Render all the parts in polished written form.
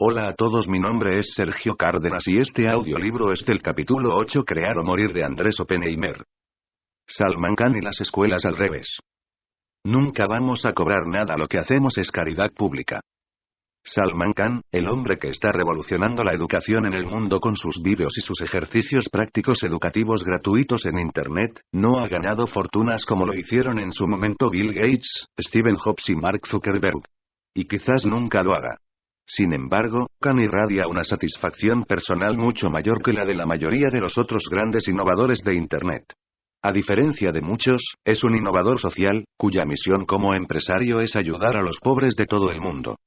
Hola a todos, mi nombre es Sergio Cárdenas y este audiolibro es del capítulo 8 Crear o morir de Andrés Oppenheimer. Salman Khan y las escuelas al revés. Nunca vamos a cobrar nada, lo que hacemos es caridad pública. Salman Khan, el hombre que está revolucionando la educación en el mundo con sus vídeos y sus ejercicios prácticos educativos gratuitos en Internet, no ha ganado fortunas como lo hicieron en su momento Bill Gates, Stephen Jobs y Mark Zuckerberg. Y quizás nunca lo haga. Sin embargo, Khan irradia una satisfacción personal mucho mayor que la de la mayoría de los otros grandes innovadores de Internet. A diferencia de muchos, es un innovador social, cuya misión como empresario es ayudar a los pobres de todo el mundo.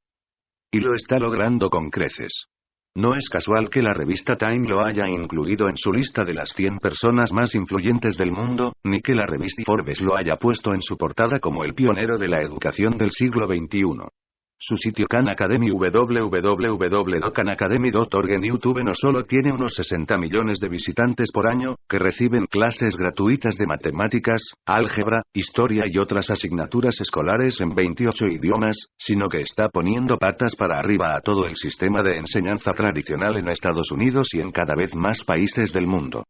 Y lo está logrando con creces. No es casual que la revista Time lo haya incluido en su lista de las 100 personas más influyentes del mundo, ni que la revista Forbes lo haya puesto en su portada como el pionero de la educación del siglo XXI. Su sitio Khan Academy www.khanacademy.org en YouTube no solo tiene unos 60 millones de visitantes por año, que reciben clases gratuitas de matemáticas, álgebra, historia y otras asignaturas escolares en 28 idiomas, sino que está poniendo patas para arriba a todo el sistema de enseñanza tradicional en Estados Unidos y en cada vez más países del mundo.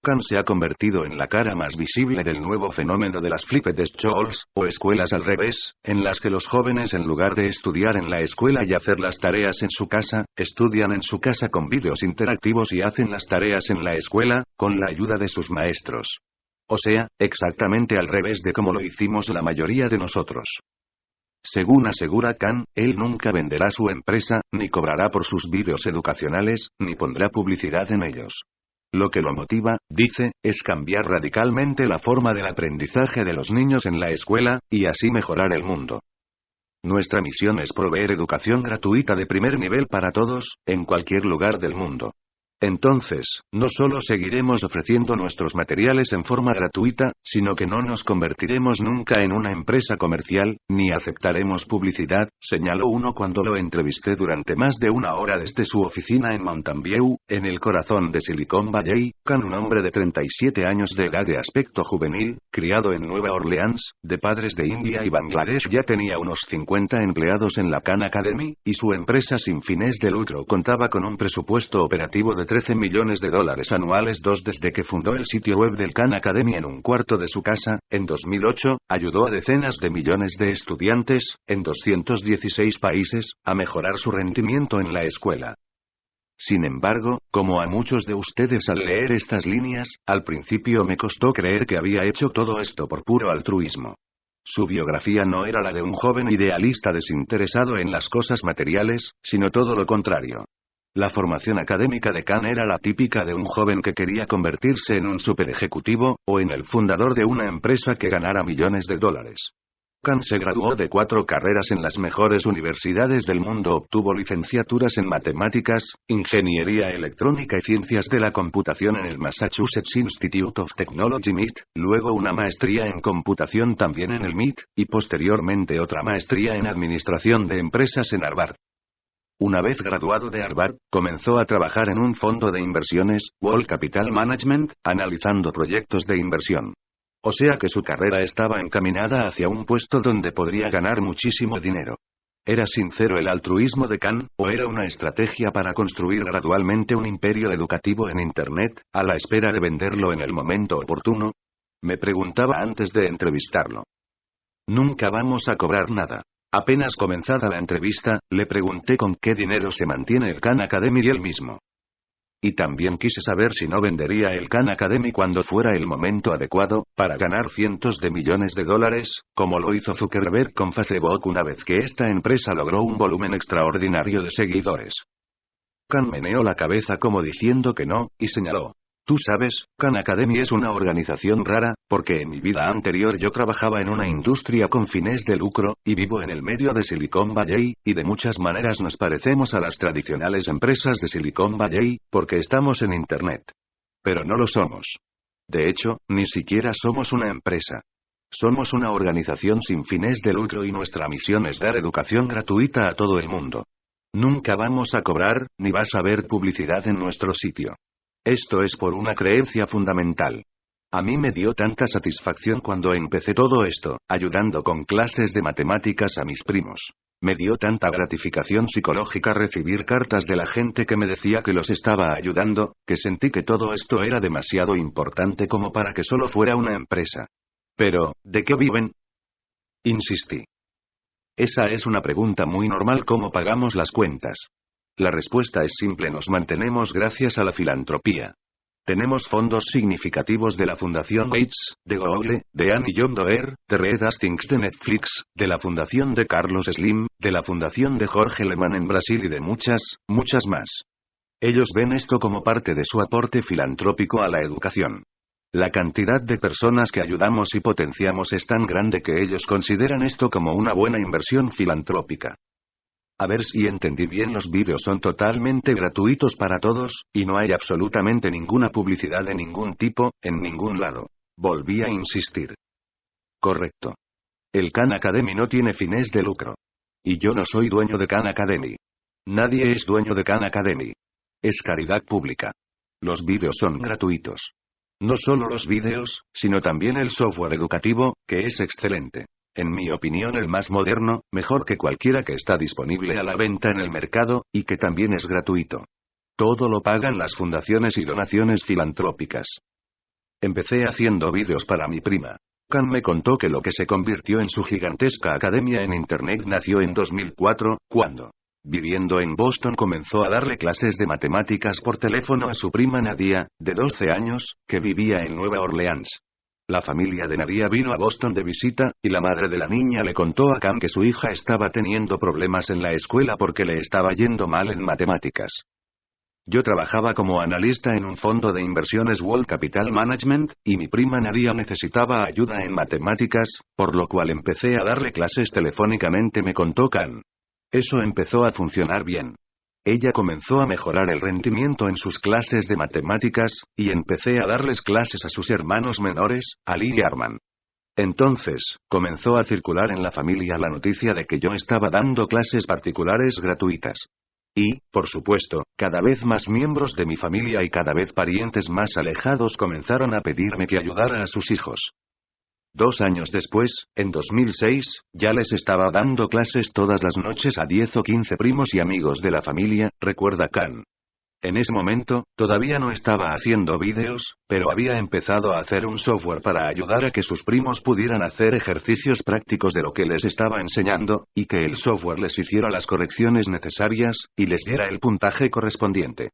Khan se ha convertido en la cara más visible del nuevo fenómeno de las flipped schools, o escuelas al revés, en las que los jóvenes en lugar de estudiar en la escuela y hacer las tareas en su casa, estudian en su casa con vídeos interactivos y hacen las tareas en la escuela, con la ayuda de sus maestros. O sea, exactamente al revés de como lo hicimos la mayoría de nosotros. Según asegura Khan, él nunca venderá su empresa, ni cobrará por sus vídeos educacionales, ni pondrá publicidad en ellos. Lo que lo motiva, dice, es cambiar radicalmente la forma del aprendizaje de los niños en la escuela, y así mejorar el mundo. Nuestra misión es proveer educación gratuita de primer nivel para todos, en cualquier lugar del mundo. Entonces, no solo seguiremos ofreciendo nuestros materiales en forma gratuita, sino que no nos convertiremos nunca en una empresa comercial, ni aceptaremos publicidad, señaló uno cuando lo entrevisté durante más de una hora desde su oficina en Mountain View, en el corazón de Silicon Valley. Khan, un hombre de 37 años de edad de aspecto juvenil, criado en Nueva Orleans, de padres de India y Bangladesh, ya tenía unos 50 empleados en la Khan Academy, y su empresa sin fines de lucro contaba con un presupuesto operativo de $13 millones anuales. Desde que fundó el sitio web del Khan Academy en un cuarto de su casa, en 2008, ayudó a decenas de millones de estudiantes, en 216 países, a mejorar su rendimiento en la escuela. Sin embargo, como a muchos de ustedes al leer estas líneas, al principio me costó creer que había hecho todo esto por puro altruismo. Su biografía no era la de un joven idealista desinteresado en las cosas materiales, sino todo lo contrario. La formación académica de Khan era la típica de un joven que quería convertirse en un superejecutivo, o en el fundador de una empresa que ganara millones de dólares. Khan se graduó de 4 carreras en las mejores universidades del mundo, obtuvo licenciaturas en matemáticas, ingeniería electrónica y ciencias de la computación en el Massachusetts Institute of Technology MIT, luego una maestría en computación también en el MIT, y posteriormente otra maestría en administración de empresas en Harvard. Una vez graduado de Harvard, comenzó a trabajar en un fondo de inversiones, Wall Capital Management, analizando proyectos de inversión. O sea que su carrera estaba encaminada hacia un puesto donde podría ganar muchísimo dinero. ¿Era sincero el altruismo de Khan, o era una estrategia para construir gradualmente un imperio educativo en Internet, a la espera de venderlo en el momento oportuno? Me preguntaba antes de entrevistarlo. Nunca vamos a cobrar nada. Apenas comenzada la entrevista, le pregunté con qué dinero se mantiene el Khan Academy y él mismo. Y también quise saber si no vendería el Khan Academy cuando fuera el momento adecuado, para ganar cientos de millones de dólares, como lo hizo Zuckerberg con Facebook una vez que esta empresa logró un volumen extraordinario de seguidores. Khan meneó la cabeza como diciendo que no, y señaló. Tú sabes, Khan Academy es una organización rara, porque en mi vida anterior yo trabajaba en una industria con fines de lucro, y vivo en el medio de Silicon Valley, y de muchas maneras nos parecemos a las tradicionales empresas de Silicon Valley, porque estamos en Internet. Pero no lo somos. De hecho, ni siquiera somos una empresa. Somos una organización sin fines de lucro y nuestra misión es dar educación gratuita a todo el mundo. Nunca vamos a cobrar, ni vas a ver publicidad en nuestro sitio. Esto es por una creencia fundamental. A mí me dio tanta satisfacción cuando empecé todo esto, ayudando con clases de matemáticas a mis primos. Me dio tanta gratificación psicológica recibir cartas de la gente que me decía que los estaba ayudando, que sentí que todo esto era demasiado importante como para que solo fuera una empresa. Pero, ¿de qué viven? Insistí. Esa es una pregunta muy normal: ¿cómo pagamos las cuentas? La respuesta es simple: nos mantenemos gracias a la filantropía. Tenemos fondos significativos de la Fundación Gates, de Google, de Annie John Doerr, de Reed Hastings de Netflix, de la Fundación de Carlos Slim, de la Fundación de Jorge Lehmann en Brasil y de muchas, muchas más. Ellos ven esto como parte de su aporte filantrópico a la educación. La cantidad de personas que ayudamos y potenciamos es tan grande que ellos consideran esto como una buena inversión filantrópica. A ver si entendí bien: los vídeos son totalmente gratuitos para todos, y no hay absolutamente ninguna publicidad de ningún tipo, en ningún lado. Volví a insistir. Correcto. El Khan Academy no tiene fines de lucro. Y yo no soy dueño de Khan Academy. Nadie es dueño de Khan Academy. Es caridad pública. Los vídeos son gratuitos. No solo los vídeos, sino también el software educativo, que es excelente. En mi opinión, el más moderno, mejor que cualquiera que está disponible a la venta en el mercado, y que también es gratuito. Todo lo pagan las fundaciones y donaciones filantrópicas. Empecé haciendo vídeos para mi prima. Khan me contó que lo que se convirtió en su gigantesca academia en Internet nació en 2004, cuando, viviendo en Boston, comenzó a darle clases de matemáticas por teléfono a su prima Nadia, de 12 años, que vivía en Nueva Orleans. La familia de Nadia vino a Boston de visita, y la madre de la niña le contó a Khan que su hija estaba teniendo problemas en la escuela porque le estaba yendo mal en matemáticas. Yo trabajaba como analista en un fondo de inversiones World Capital Management, y mi prima Nadia necesitaba ayuda en matemáticas, por lo cual empecé a darle clases telefónicamente, me contó Khan. Eso empezó a funcionar bien. Ella comenzó a mejorar el rendimiento en sus clases de matemáticas, y empecé a darles clases a sus hermanos menores, Ali y Arman. Entonces, comenzó a circular en la familia la noticia de que yo estaba dando clases particulares gratuitas. Y, por supuesto, cada vez más miembros de mi familia y cada vez parientes más alejados comenzaron a pedirme que ayudara a sus hijos. 2 años después, en 2006, ya les estaba dando clases todas las noches a 10 o 15 primos y amigos de la familia, recuerda Khan. En ese momento, todavía no estaba haciendo vídeos, pero había empezado a hacer un software para ayudar a que sus primos pudieran hacer ejercicios prácticos de lo que les estaba enseñando, y que el software les hiciera las correcciones necesarias, y les diera el puntaje correspondiente.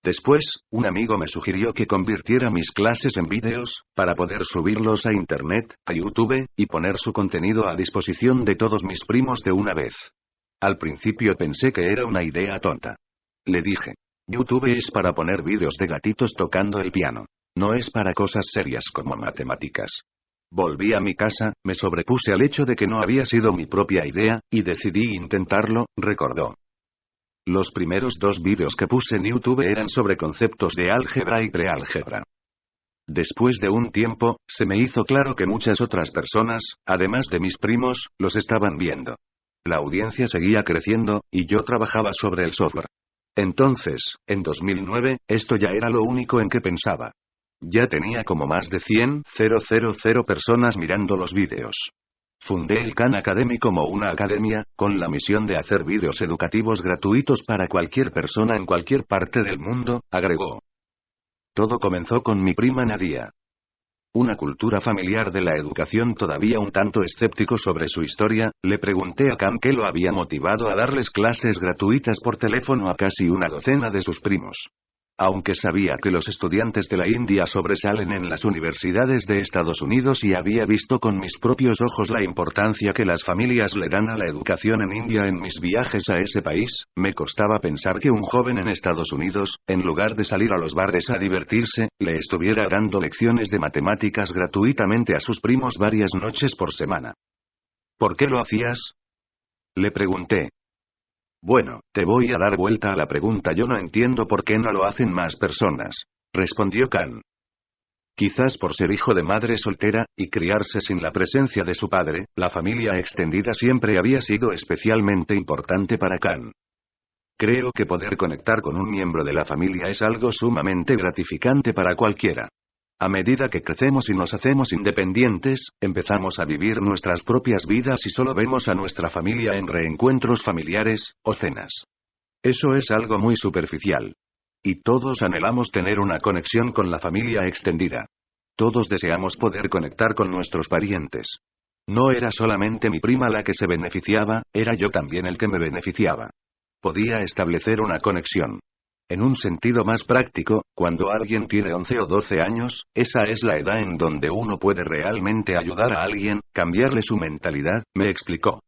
Después, un amigo me sugirió que convirtiera mis clases en vídeos, para poder subirlos a Internet, a YouTube, y poner su contenido a disposición de todos mis primos de una vez. Al principio pensé que era una idea tonta. Le dije: YouTube es para poner vídeos de gatitos tocando el piano. No es para cosas serias como matemáticas. Volví a mi casa, me sobrepuse al hecho de que no había sido mi propia idea, y decidí intentarlo, recordó. Los primeros 2 vídeos que puse en YouTube eran sobre conceptos de álgebra y preálgebra. Después de un tiempo, se me hizo claro que muchas otras personas, además de mis primos, los estaban viendo. La audiencia seguía creciendo, y yo trabajaba sobre el software. Entonces, en 2009, esto ya era lo único en que pensaba. Ya tenía como más de 100,000 personas mirando los vídeos. Fundé el Khan Academy como una academia, con la misión de hacer vídeos educativos gratuitos para cualquier persona en cualquier parte del mundo, agregó. Todo comenzó con mi prima Nadia. Una cultura familiar de la educación todavía un tanto escéptico sobre su historia, le pregunté a Khan qué lo había motivado a darles clases gratuitas por teléfono a casi una docena de sus primos. Aunque sabía que los estudiantes de la India sobresalen en las universidades de Estados Unidos y había visto con mis propios ojos la importancia que las familias le dan a la educación en India en mis viajes a ese país, me costaba pensar que un joven en Estados Unidos, en lugar de salir a los bares a divertirse, le estuviera dando lecciones de matemáticas gratuitamente a sus primos varias noches por semana. ¿Por qué lo hacías?, le pregunté. Bueno, te voy a dar vuelta a la pregunta: yo no entiendo por qué no lo hacen más personas, respondió Khan. Quizás por ser hijo de madre soltera, y criarse sin la presencia de su padre, la familia extendida siempre había sido especialmente importante para Khan. Creo que poder conectar con un miembro de la familia es algo sumamente gratificante para cualquiera. A medida que crecemos y nos hacemos independientes, empezamos a vivir nuestras propias vidas y solo vemos a nuestra familia en reencuentros familiares, o cenas. Eso es algo muy superficial. Y todos anhelamos tener una conexión con la familia extendida. Todos deseamos poder conectar con nuestros parientes. No era solamente mi prima la que se beneficiaba, era yo también el que me beneficiaba. Podía establecer una conexión. En un sentido más práctico, cuando alguien tiene 11 o 12 años, esa es la edad en donde uno puede realmente ayudar a alguien, cambiarle su mentalidad, me explicó.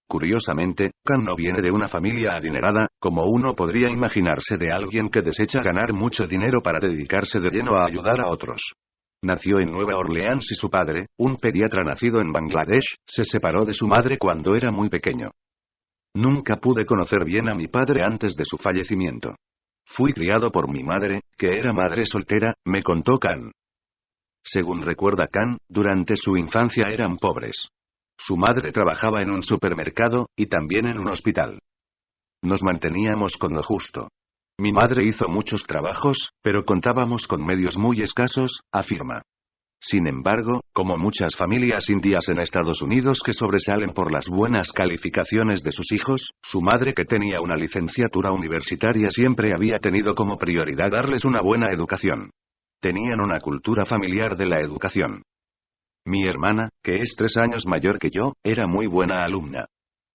Curiosamente, Khan no viene de una familia adinerada, como uno podría imaginarse de alguien que desecha ganar mucho dinero para dedicarse de lleno a ayudar a otros. Nació en Nueva Orleans y su padre, un pediatra nacido en Bangladesh, se separó de su madre cuando era muy pequeño. Nunca pude conocer bien a mi padre antes de su fallecimiento. Fui criado por mi madre, que era madre soltera, me contó Khan. Según recuerda Khan, durante su infancia eran pobres. Su madre trabajaba en un supermercado, y también en un hospital. Nos manteníamos con lo justo. Mi madre hizo muchos trabajos, pero contábamos con medios muy escasos, afirma. Sin embargo, como muchas familias indias en Estados Unidos que sobresalen por las buenas calificaciones de sus hijos, su madre, que tenía una licenciatura universitaria, siempre había tenido como prioridad darles una buena educación. Tenían una cultura familiar de la educación. Mi hermana, que es 3 años mayor que yo, era muy buena alumna.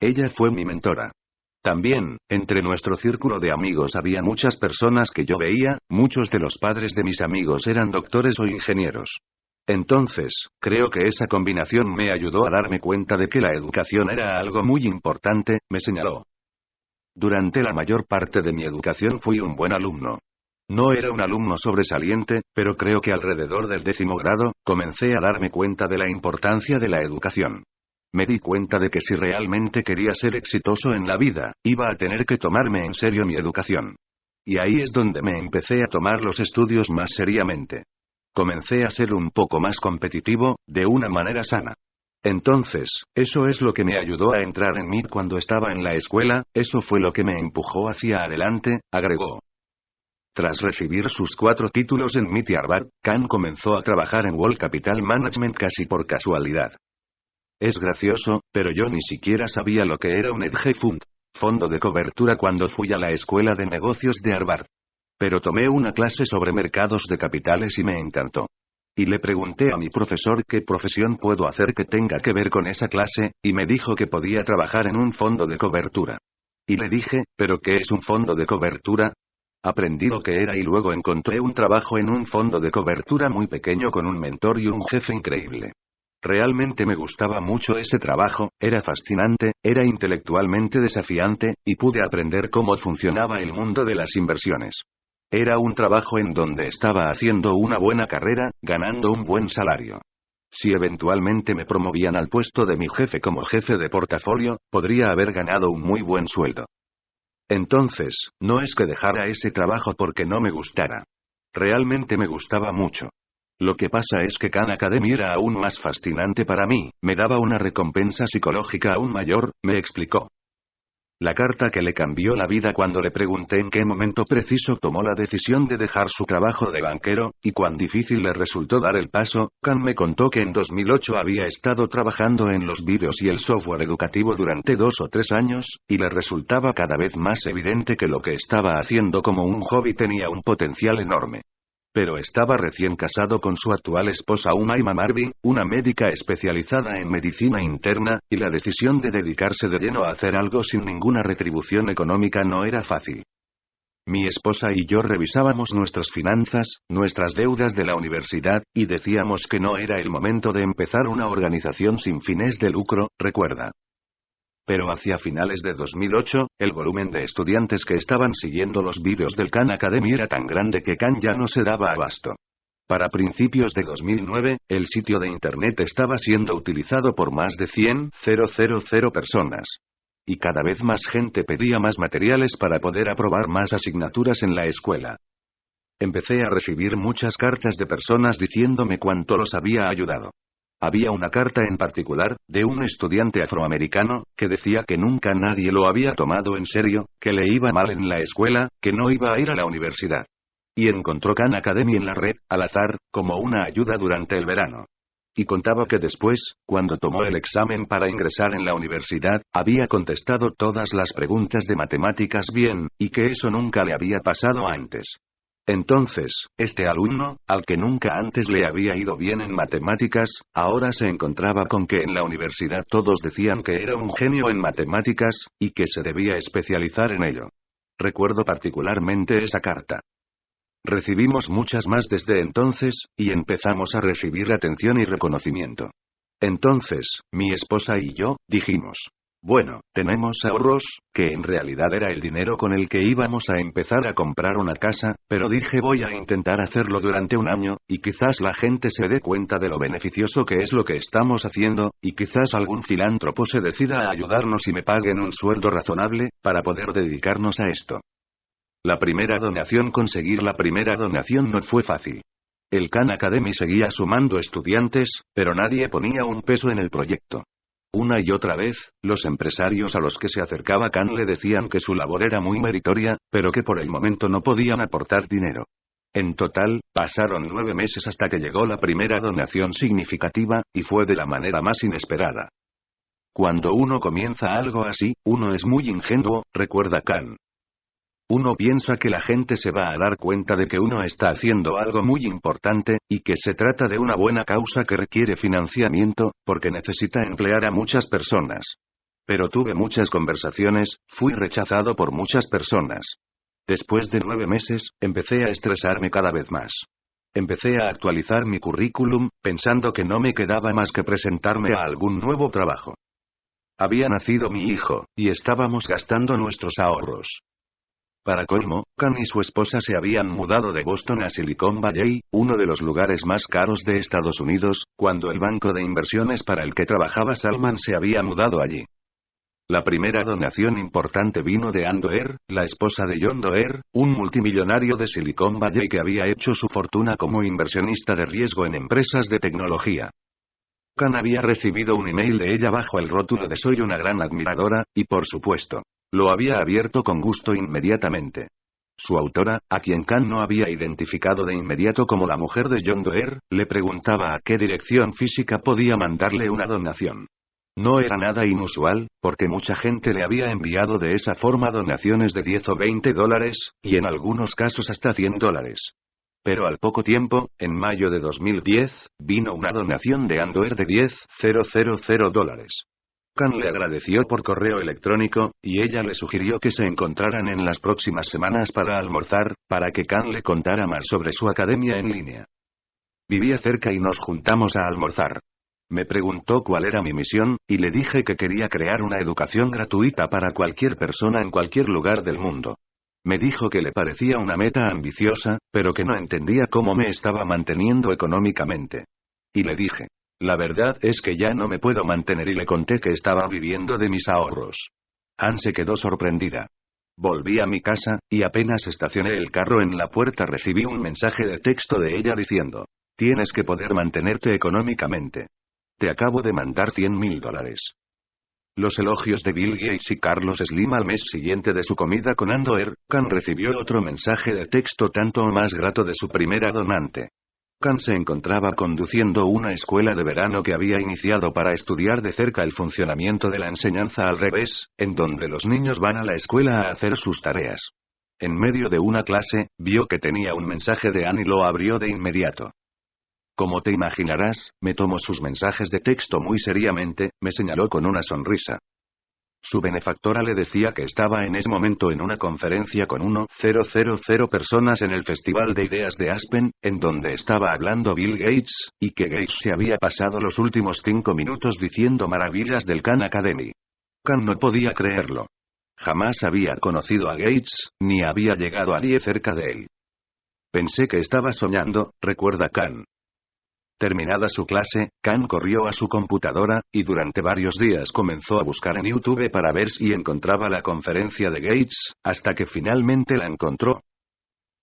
Ella fue mi mentora. También, entre nuestro círculo de amigos había muchas personas que yo veía, muchos de los padres de mis amigos eran doctores o ingenieros. Entonces, creo que esa combinación me ayudó a darme cuenta de que la educación era algo muy importante, me señaló. Durante la mayor parte de mi educación fui un buen alumno. No era un alumno sobresaliente, pero creo que alrededor del 10º grado, comencé a darme cuenta de la importancia de la educación. Me di cuenta de que si realmente quería ser exitoso en la vida, iba a tener que tomarme en serio mi educación. Y ahí es donde me empecé a tomar los estudios más seriamente. Comencé a ser un poco más competitivo, de una manera sana. Entonces, eso es lo que me ayudó a entrar en MIT cuando estaba en la escuela, eso fue lo que me empujó hacia adelante, agregó. Tras recibir sus 4 títulos en MIT y Harvard, Khan comenzó a trabajar en Wall Capital Management casi por casualidad. Es gracioso, pero yo ni siquiera sabía lo que era un hedge fund, fondo de cobertura, cuando fui a la escuela de negocios de Harvard. Pero tomé una clase sobre mercados de capitales y me encantó. Y le pregunté a mi profesor qué profesión puedo hacer que tenga que ver con esa clase, y me dijo que podía trabajar en un fondo de cobertura. Y le dije, ¿pero qué es un fondo de cobertura? Aprendí lo que era y luego encontré un trabajo en un fondo de cobertura muy pequeño con un mentor y un jefe increíble. Realmente me gustaba mucho ese trabajo, era fascinante, era intelectualmente desafiante, y pude aprender cómo funcionaba el mundo de las inversiones. Era un trabajo en donde estaba haciendo una buena carrera, ganando un buen salario. Si eventualmente me promovían al puesto de mi jefe como jefe de portafolio, podría haber ganado un muy buen sueldo. Entonces, no es que dejara ese trabajo porque no me gustara. Realmente me gustaba mucho. Lo que pasa es que Khan Academy era aún más fascinante para mí, me daba una recompensa psicológica aún mayor, me explicó. La carta que le cambió la vida cuando le pregunté en qué momento preciso tomó la decisión de dejar su trabajo de banquero, y cuán difícil le resultó dar el paso, Khan me contó que en 2008 había estado trabajando en los vídeos y el software educativo durante 2 o 3 años, y le resultaba cada vez más evidente que lo que estaba haciendo como un hobby tenía un potencial enorme. Pero estaba recién casado con su actual esposa Umayma Marvi, una médica especializada en medicina interna, y la decisión de dedicarse de lleno a hacer algo sin ninguna retribución económica no era fácil. Mi esposa y yo revisábamos nuestras finanzas, nuestras deudas de la universidad, y decíamos que no era el momento de empezar una organización sin fines de lucro, recuerda. Pero hacia finales de 2008, el volumen de estudiantes que estaban siguiendo los vídeos del Khan Academy era tan grande que Khan ya no se daba abasto. Para principios de 2009, el sitio de internet estaba siendo utilizado por más de 100,000 personas. Y cada vez más gente pedía más materiales para poder aprobar más asignaturas en la escuela. Empecé a recibir muchas cartas de personas diciéndome cuánto los había ayudado. Había una carta en particular, de un estudiante afroamericano, que decía que nunca nadie lo había tomado en serio, que le iba mal en la escuela, que no iba a ir a la universidad. Y encontró Khan Academy en la red, al azar, como una ayuda durante el verano. Y contaba que después, cuando tomó el examen para ingresar en la universidad, había contestado todas las preguntas de matemáticas bien, y que eso nunca le había pasado antes. Entonces, este alumno, al que nunca antes le había ido bien en matemáticas, ahora se encontraba con que en la universidad todos decían que era un genio en matemáticas, y que se debía especializar en ello. Recuerdo particularmente esa carta. Recibimos muchas más desde entonces, y empezamos a recibir atención y reconocimiento. Entonces, mi esposa y yo, dijimos: bueno, tenemos ahorros, que en realidad era el dinero con el que íbamos a empezar a comprar una casa, pero dije voy a intentar hacerlo durante un año, y quizás la gente se dé cuenta de lo beneficioso que es lo que estamos haciendo, y quizás algún filántropo se decida a ayudarnos y me paguen un sueldo razonable, para poder dedicarnos a esto. Conseguir la primera donación no fue fácil. El Khan Academy seguía sumando estudiantes, pero nadie ponía un peso en el proyecto. Una y otra vez, los empresarios a los que se acercaba Khan le decían que su labor era muy meritoria, pero que por el momento no podían aportar dinero. En total, pasaron 9 meses hasta que llegó la primera donación significativa, y fue de la manera más inesperada. Cuando uno comienza algo así, uno es muy ingenuo, recuerda Khan. Uno piensa que la gente se va a dar cuenta de que uno está haciendo algo muy importante, y que se trata de una buena causa que requiere financiamiento, porque necesita emplear a muchas personas. Pero tuve muchas conversaciones, fui rechazado por muchas personas. Después de 9 meses, empecé a estresarme cada vez más. Empecé a actualizar mi currículum, pensando que no me quedaba más que presentarme a algún nuevo trabajo. Había nacido mi hijo, y estábamos gastando nuestros ahorros. Para colmo, Khan y su esposa se habían mudado de Boston a Silicon Valley, uno de los lugares más caros de Estados Unidos, cuando el banco de inversiones para el que trabajaba Salman se había mudado allí. La primera donación importante vino de Ann Doerr, la esposa de John Doerr, un multimillonario de Silicon Valley que había hecho su fortuna como inversionista de riesgo en empresas de tecnología. Khan había recibido un email de ella bajo el rótulo de soy una gran admiradora, y por supuesto, lo había abierto con gusto inmediatamente. Su autora, a quien Khan no había identificado de inmediato como la mujer de John Doerr, le preguntaba a qué dirección física podía mandarle una donación. No era nada inusual, porque mucha gente le había enviado de esa forma donaciones de $10 o $20, y en algunos casos hasta $100. Pero al poco tiempo, en mayo de 2010, vino una donación de Ann Doerr de $10,000. Khan le agradeció por correo electrónico, y ella le sugirió que se encontraran en las próximas semanas para almorzar, para que Khan le contara más sobre su academia en línea. Vivía cerca y nos juntamos a almorzar. Me preguntó cuál era mi misión, y le dije que quería crear una educación gratuita para cualquier persona en cualquier lugar del mundo. Me dijo que le parecía una meta ambiciosa, pero que no entendía cómo me estaba manteniendo económicamente. Y le dije: la verdad es que ya no me puedo mantener, y le conté que estaba viviendo de mis ahorros. Ann se quedó sorprendida. Volví a mi casa, y apenas estacioné el carro en la puerta recibí un mensaje de texto de ella diciendo: tienes que poder mantenerte económicamente. Te acabo de mandar $100,000. Los elogios de Bill Gates y Carlos Slim al mes siguiente de su comida con Ann Doerr, Khan recibió otro mensaje de texto tanto o más grato de su primera donante. Khan se encontraba conduciendo una escuela de verano que había iniciado para estudiar de cerca el funcionamiento de la enseñanza al revés, en donde los niños van a la escuela a hacer sus tareas. En medio de una clase, vio que tenía un mensaje de Ann y lo abrió de inmediato. Como te imaginarás, me tomó sus mensajes de texto muy seriamente, me señaló con una sonrisa. Su benefactora le decía que estaba en ese momento en una conferencia con 1,000 personas en el Festival de Ideas de Aspen, en donde estaba hablando Bill Gates, y que Gates se había pasado los últimos 5 minutos diciendo maravillas del Khan Academy. Khan no podía creerlo. Jamás había conocido a Gates, ni había llegado a nadie cerca de él. Pensé que estaba soñando, recuerda Khan. Terminada su clase, Khan corrió a su computadora, y durante varios días comenzó a buscar en YouTube para ver si encontraba la conferencia de Gates, hasta que finalmente la encontró.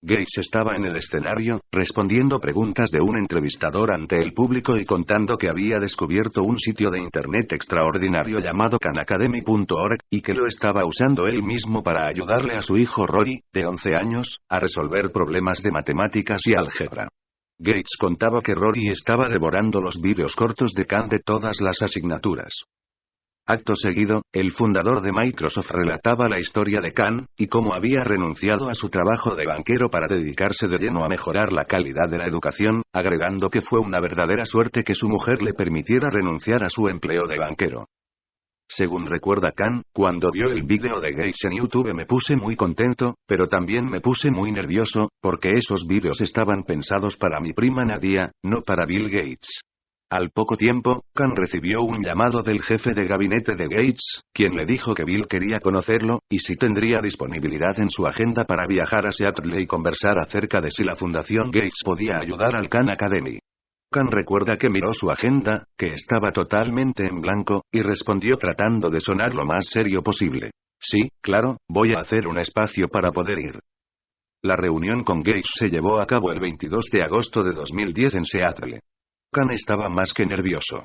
Gates estaba en el escenario, respondiendo preguntas de un entrevistador ante el público y contando que había descubierto un sitio de internet extraordinario llamado khanacademy.org, y que lo estaba usando él mismo para ayudarle a su hijo Rory, de 11 años, a resolver problemas de matemáticas y álgebra. Gates contaba que Rory estaba devorando los vídeos cortos de Khan de todas las asignaturas. Acto seguido, el fundador de Microsoft relataba la historia de Khan, y cómo había renunciado a su trabajo de banquero para dedicarse de lleno a mejorar la calidad de la educación, agregando que fue una verdadera suerte que su mujer le permitiera renunciar a su empleo de banquero. Según recuerda Khan, cuando vio el vídeo de Gates en YouTube me puse muy contento, pero también me puse muy nervioso, porque esos vídeos estaban pensados para mi prima Nadia, no para Bill Gates. Al poco tiempo, Khan recibió un llamado del jefe de gabinete de Gates, quien le dijo que Bill quería conocerlo, y si tendría disponibilidad en su agenda para viajar a Seattle y conversar acerca de si la Fundación Gates podía ayudar al Khan Academy. Khan recuerda que miró su agenda, que estaba totalmente en blanco, y respondió tratando de sonar lo más serio posible. Sí, claro, voy a hacer un espacio para poder ir. La reunión con Gates se llevó a cabo el 22 de agosto de 2010 en Seattle. Khan estaba más que nervioso.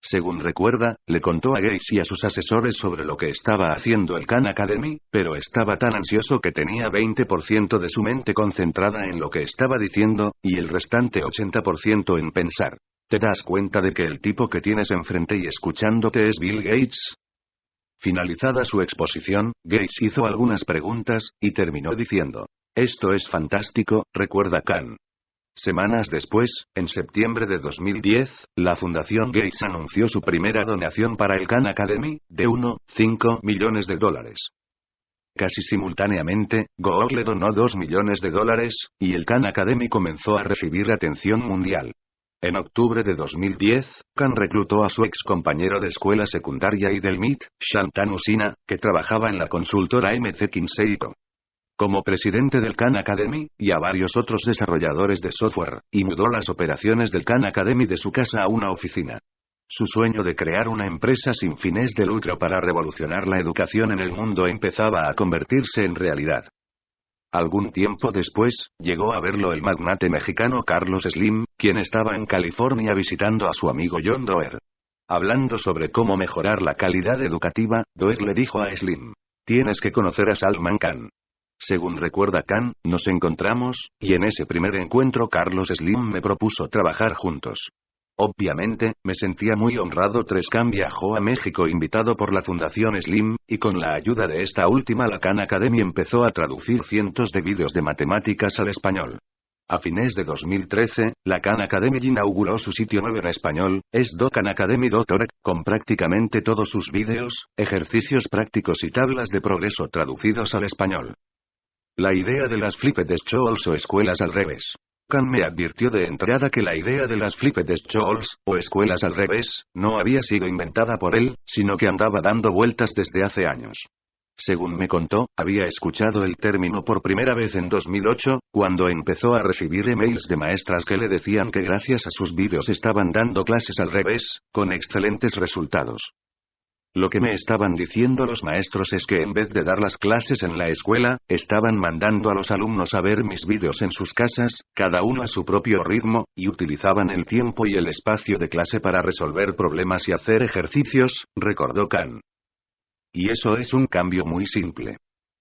Según recuerda, le contó a Gates y a sus asesores sobre lo que estaba haciendo el Khan Academy, pero estaba tan ansioso que tenía 20% de su mente concentrada en lo que estaba diciendo, y el restante 80% en pensar. ¿Te das cuenta de que el tipo que tienes enfrente y escuchándote es Bill Gates? Finalizada su exposición, Gates hizo algunas preguntas, y terminó diciendo: «Esto es fantástico», recuerda Khan. Semanas después, en septiembre de 2010, la Fundación Gates anunció su primera donación para el Khan Academy, de $1,5 millones. Casi simultáneamente, Google le donó $2 millones, y el Khan Academy comenzó a recibir atención mundial. En octubre de 2010, Khan reclutó a su ex compañero de escuela secundaria y del MIT, Shantanu Sinha, que trabajaba en la consultora McKinsey & Co. Como presidente del Khan Academy, y a varios otros desarrolladores de software, y mudó las operaciones del Khan Academy de su casa a una oficina. Su sueño de crear una empresa sin fines de lucro para revolucionar la educación en el mundo empezaba a convertirse en realidad. Algún tiempo después, llegó a verlo el magnate mexicano Carlos Slim, quien estaba en California visitando a su amigo John Doerr. Hablando sobre cómo mejorar la calidad educativa, Doerr le dijo a Slim: «Tienes que conocer a Salman Khan». Según recuerda Khan, nos encontramos, y en ese primer encuentro Carlos Slim me propuso trabajar juntos. Obviamente, me sentía muy honrado. Khan viajó a México invitado por la Fundación Slim, y con la ayuda de esta última la Khan Academy empezó a traducir cientos de vídeos de matemáticas al español. A fines de 2013, la Khan Academy inauguró su sitio web en español, es.khanacademy.org, con prácticamente todos sus vídeos, ejercicios prácticos y tablas de progreso traducidos al español. La idea de las Flipped Schools o escuelas al revés. Khan me advirtió de entrada que la idea de las Flipped Schools, o escuelas al revés, no había sido inventada por él, sino que andaba dando vueltas desde hace años. Según me contó, había escuchado el término por primera vez en 2008, cuando empezó a recibir emails de maestras que le decían que gracias a sus vídeos estaban dando clases al revés, con excelentes resultados. Lo que me estaban diciendo los maestros es que en vez de dar las clases en la escuela, estaban mandando a los alumnos a ver mis vídeos en sus casas, cada uno a su propio ritmo, y utilizaban el tiempo y el espacio de clase para resolver problemas y hacer ejercicios, recordó Khan. Y eso es un cambio muy simple.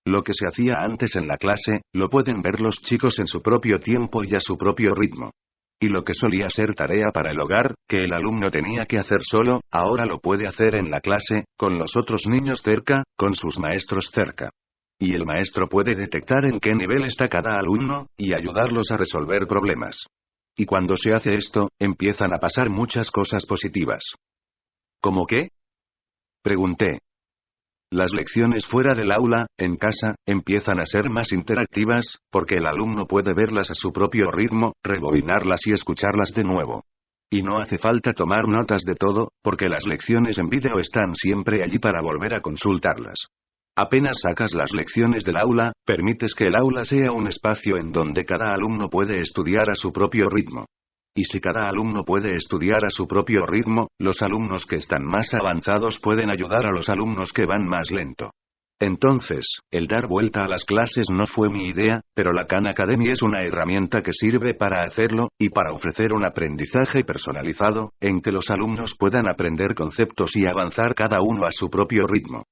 Lo que se hacía antes en la clase, lo pueden ver los chicos en su propio tiempo y a su propio ritmo. Y lo que solía ser tarea para el hogar, que el alumno tenía que hacer solo, ahora lo puede hacer en la clase, con los otros niños cerca, con sus maestros cerca. Y el maestro puede detectar en qué nivel está cada alumno, y ayudarlos a resolver problemas. Y cuando se hace esto, empiezan a pasar muchas cosas positivas. ¿Cómo qué? Pregunté. Las lecciones fuera del aula, en casa, empiezan a ser más interactivas, porque el alumno puede verlas a su propio ritmo, rebobinarlas y escucharlas de nuevo. Y no hace falta tomar notas de todo, porque las lecciones en vídeo están siempre allí para volver a consultarlas. Apenas sacas las lecciones del aula, permites que el aula sea un espacio en donde cada alumno puede estudiar a su propio ritmo. Y si cada alumno puede estudiar a su propio ritmo, los alumnos que están más avanzados pueden ayudar a los alumnos que van más lento. Entonces, el dar vuelta a las clases no fue mi idea, pero la Khan Academy es una herramienta que sirve para hacerlo, y para ofrecer un aprendizaje personalizado, en que los alumnos puedan aprender conceptos y avanzar cada uno a su propio ritmo.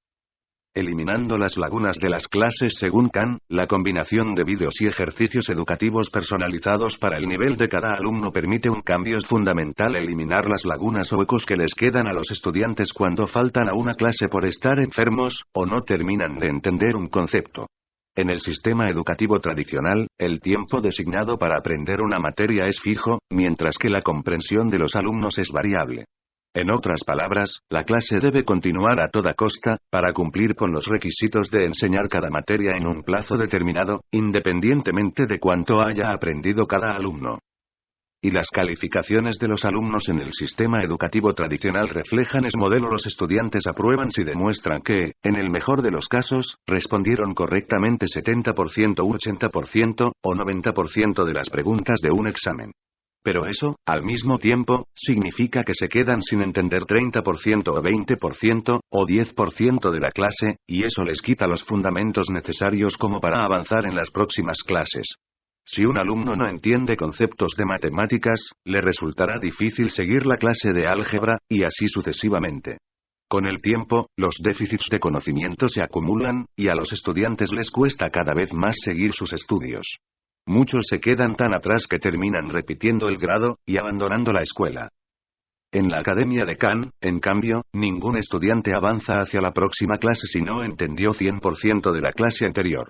Eliminando las lagunas de las clases según Khan, la combinación de vídeos y ejercicios educativos personalizados para el nivel de cada alumno permite un cambio. Es fundamental eliminar las lagunas o huecos que les quedan a los estudiantes cuando faltan a una clase por estar enfermos, o no terminan de entender un concepto. En el sistema educativo tradicional, el tiempo designado para aprender una materia es fijo, mientras que la comprensión de los alumnos es variable. En otras palabras, la clase debe continuar a toda costa, para cumplir con los requisitos de enseñar cada materia en un plazo determinado, independientemente de cuánto haya aprendido cada alumno. Y las calificaciones de los alumnos en el sistema educativo tradicional reflejan ese modelo. Los estudiantes aprueban si demuestran que, en el mejor de los casos, respondieron correctamente 70% u 80%, o 90% de las preguntas de un examen. Pero eso, al mismo tiempo, significa que se quedan sin entender 30% o 20%, o 10% de la clase, y eso les quita los fundamentos necesarios como para avanzar en las próximas clases. Si un alumno no entiende conceptos de matemáticas, le resultará difícil seguir la clase de álgebra, y así sucesivamente. Con el tiempo, los déficits de conocimiento se acumulan, y a los estudiantes les cuesta cada vez más seguir sus estudios. Muchos se quedan tan atrás que terminan repitiendo el grado, y abandonando la escuela. En la Academia de Khan, en cambio, ningún estudiante avanza hacia la próxima clase si no entendió 100% de la clase anterior.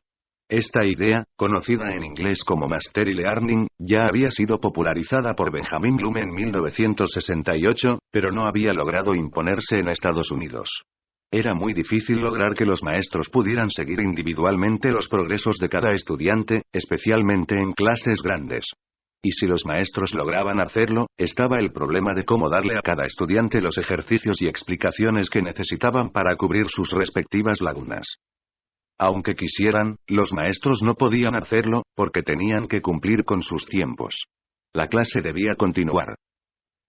Esta idea, conocida en inglés como Mastery Learning, ya había sido popularizada por Benjamin Bloom en 1968, pero no había logrado imponerse en Estados Unidos. Era muy difícil lograr que los maestros pudieran seguir individualmente los progresos de cada estudiante, especialmente en clases grandes. Y si los maestros lograban hacerlo, estaba el problema de cómo darle a cada estudiante los ejercicios y explicaciones que necesitaban para cubrir sus respectivas lagunas. Aunque quisieran, los maestros no podían hacerlo, porque tenían que cumplir con sus tiempos. La clase debía continuar.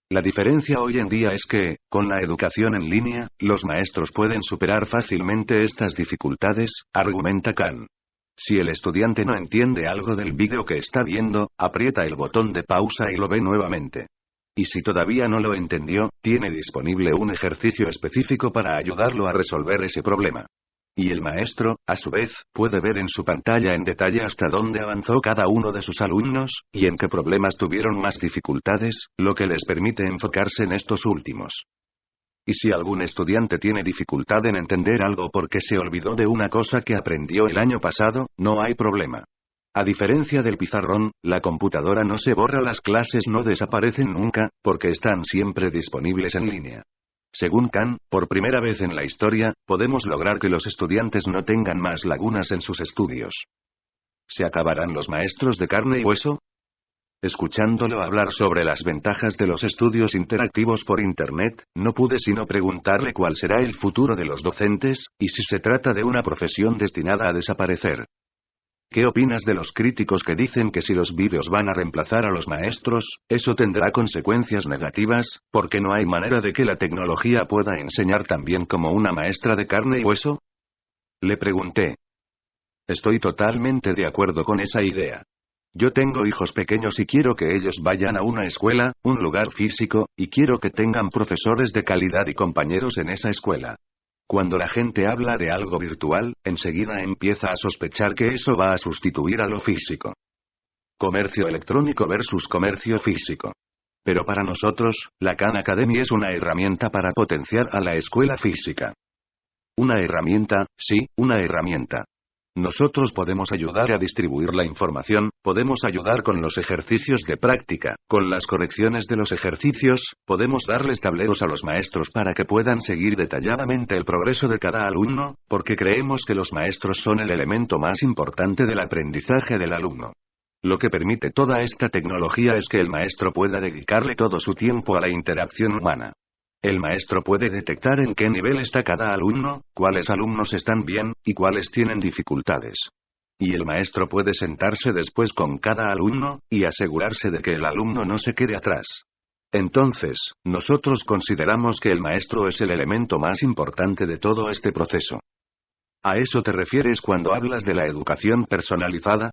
La diferencia hoy en día es que, con la educación en línea, los maestros pueden superar fácilmente estas dificultades, argumenta Khan. Si el estudiante no entiende algo del vídeo que está viendo, aprieta el botón de pausa y lo ve nuevamente. Y si todavía no lo entendió, tiene disponible un ejercicio específico para ayudarlo a resolver ese problema. Y el maestro, a su vez, puede ver en su pantalla en detalle hasta dónde avanzó cada uno de sus alumnos, y en qué problemas tuvieron más dificultades, lo que les permite enfocarse en estos últimos. Y si algún estudiante tiene dificultad en entender algo porque se olvidó de una cosa que aprendió el año pasado, no hay problema. A diferencia del pizarrón, la computadora no se borra, las clases no desaparecen nunca, porque están siempre disponibles en línea. Según Khan, por primera vez en la historia, podemos lograr que los estudiantes no tengan más lagunas en sus estudios. ¿Se acabarán los maestros de carne y hueso? Escuchándolo hablar sobre las ventajas de los estudios interactivos por Internet, no pude sino preguntarle cuál será el futuro de los docentes, y si se trata de una profesión destinada a desaparecer. ¿Qué opinas de los críticos que dicen que si los vídeos van a reemplazar a los maestros, eso tendrá consecuencias negativas, porque no hay manera de que la tecnología pueda enseñar tan bien como una maestra de carne y hueso? Le pregunté. Estoy totalmente de acuerdo con esa idea. Yo tengo hijos pequeños y quiero que ellos vayan a una escuela, un lugar físico, y quiero que tengan profesores de calidad y compañeros en esa escuela. Cuando la gente habla de algo virtual, enseguida empieza a sospechar que eso va a sustituir a lo físico. Comercio electrónico versus comercio físico. Pero para nosotros, la Khan Academy es una herramienta para potenciar a la escuela física. Una herramienta, sí, una herramienta. Nosotros podemos ayudar a distribuir la información, podemos ayudar con los ejercicios de práctica, con las correcciones de los ejercicios, podemos darles tableros a los maestros para que puedan seguir detalladamente el progreso de cada alumno, porque creemos que los maestros son el elemento más importante del aprendizaje del alumno. Lo que permite toda esta tecnología es que el maestro pueda dedicarle todo su tiempo a la interacción humana. El maestro puede detectar en qué nivel está cada alumno, cuáles alumnos están bien, y cuáles tienen dificultades. Y el maestro puede sentarse después con cada alumno, y asegurarse de que el alumno no se quede atrás. Entonces, nosotros consideramos que el maestro es el elemento más importante de todo este proceso. ¿A eso te refieres cuando hablas de la educación personalizada?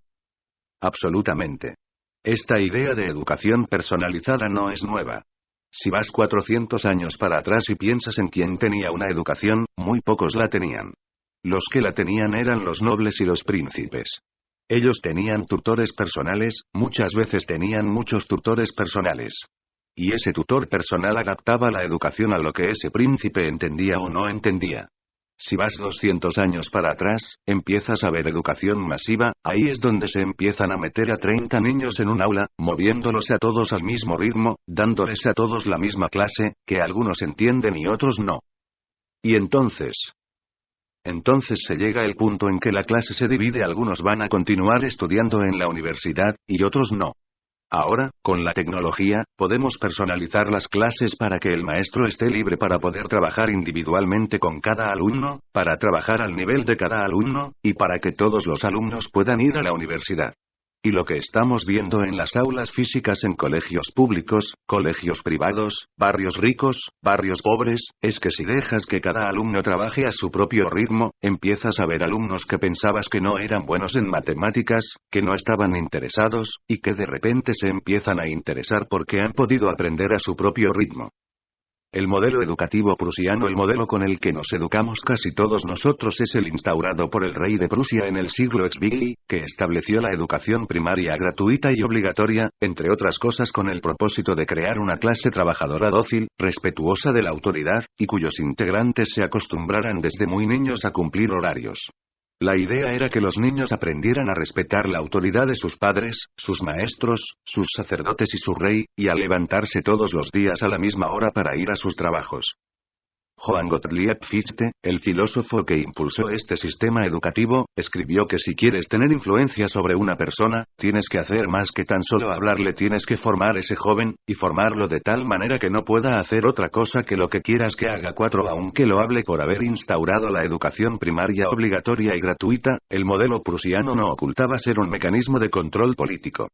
Absolutamente. Esta idea de educación personalizada no es nueva. Si vas 400 años para atrás y piensas en quién tenía una educación, muy pocos la tenían. Los que la tenían eran los nobles y los príncipes. Ellos tenían tutores personales, muchas veces tenían muchos tutores personales. Y ese tutor personal adaptaba la educación a lo que ese príncipe entendía o no entendía. Si vas 200 años para atrás, empiezas a ver educación masiva, ahí es donde se empiezan a meter a 30 niños en un aula, moviéndolos a todos al mismo ritmo, dándoles a todos la misma clase, que algunos entienden y otros no. Y entonces se llega el punto en que la clase se divide, algunos van a continuar estudiando en la universidad, y otros no. Ahora, con la tecnología, podemos personalizar las clases para que el maestro esté libre para poder trabajar individualmente con cada alumno, para trabajar al nivel de cada alumno, y para que todos los alumnos puedan ir a la universidad. Y lo que estamos viendo en las aulas físicas en colegios públicos, colegios privados, barrios ricos, barrios pobres, es que si dejas que cada alumno trabaje a su propio ritmo, empiezas a ver alumnos que pensabas que no eran buenos en matemáticas, que no estaban interesados, y que de repente se empiezan a interesar porque han podido aprender a su propio ritmo. El modelo educativo prusiano, el modelo con el que nos educamos casi todos nosotros, es el instaurado por el rey de Prusia en el siglo XVI, que estableció la educación primaria gratuita y obligatoria, entre otras cosas con el propósito de crear una clase trabajadora dócil, respetuosa de la autoridad, y cuyos integrantes se acostumbraran desde muy niños a cumplir horarios. La idea era que los niños aprendieran a respetar la autoridad de sus padres, sus maestros, sus sacerdotes y su rey, y a levantarse todos los días a la misma hora para ir a sus trabajos. Johann Gottlieb Fichte, el filósofo que impulsó este sistema educativo, escribió que si quieres tener influencia sobre una persona, tienes que hacer más que tan solo hablarle, tienes que formar ese joven, y formarlo de tal manera que no pueda hacer otra cosa que lo que quieras que haga. 4. Aunque lo hable por haber instaurado la educación primaria obligatoria y gratuita, el modelo prusiano no ocultaba ser un mecanismo de control político.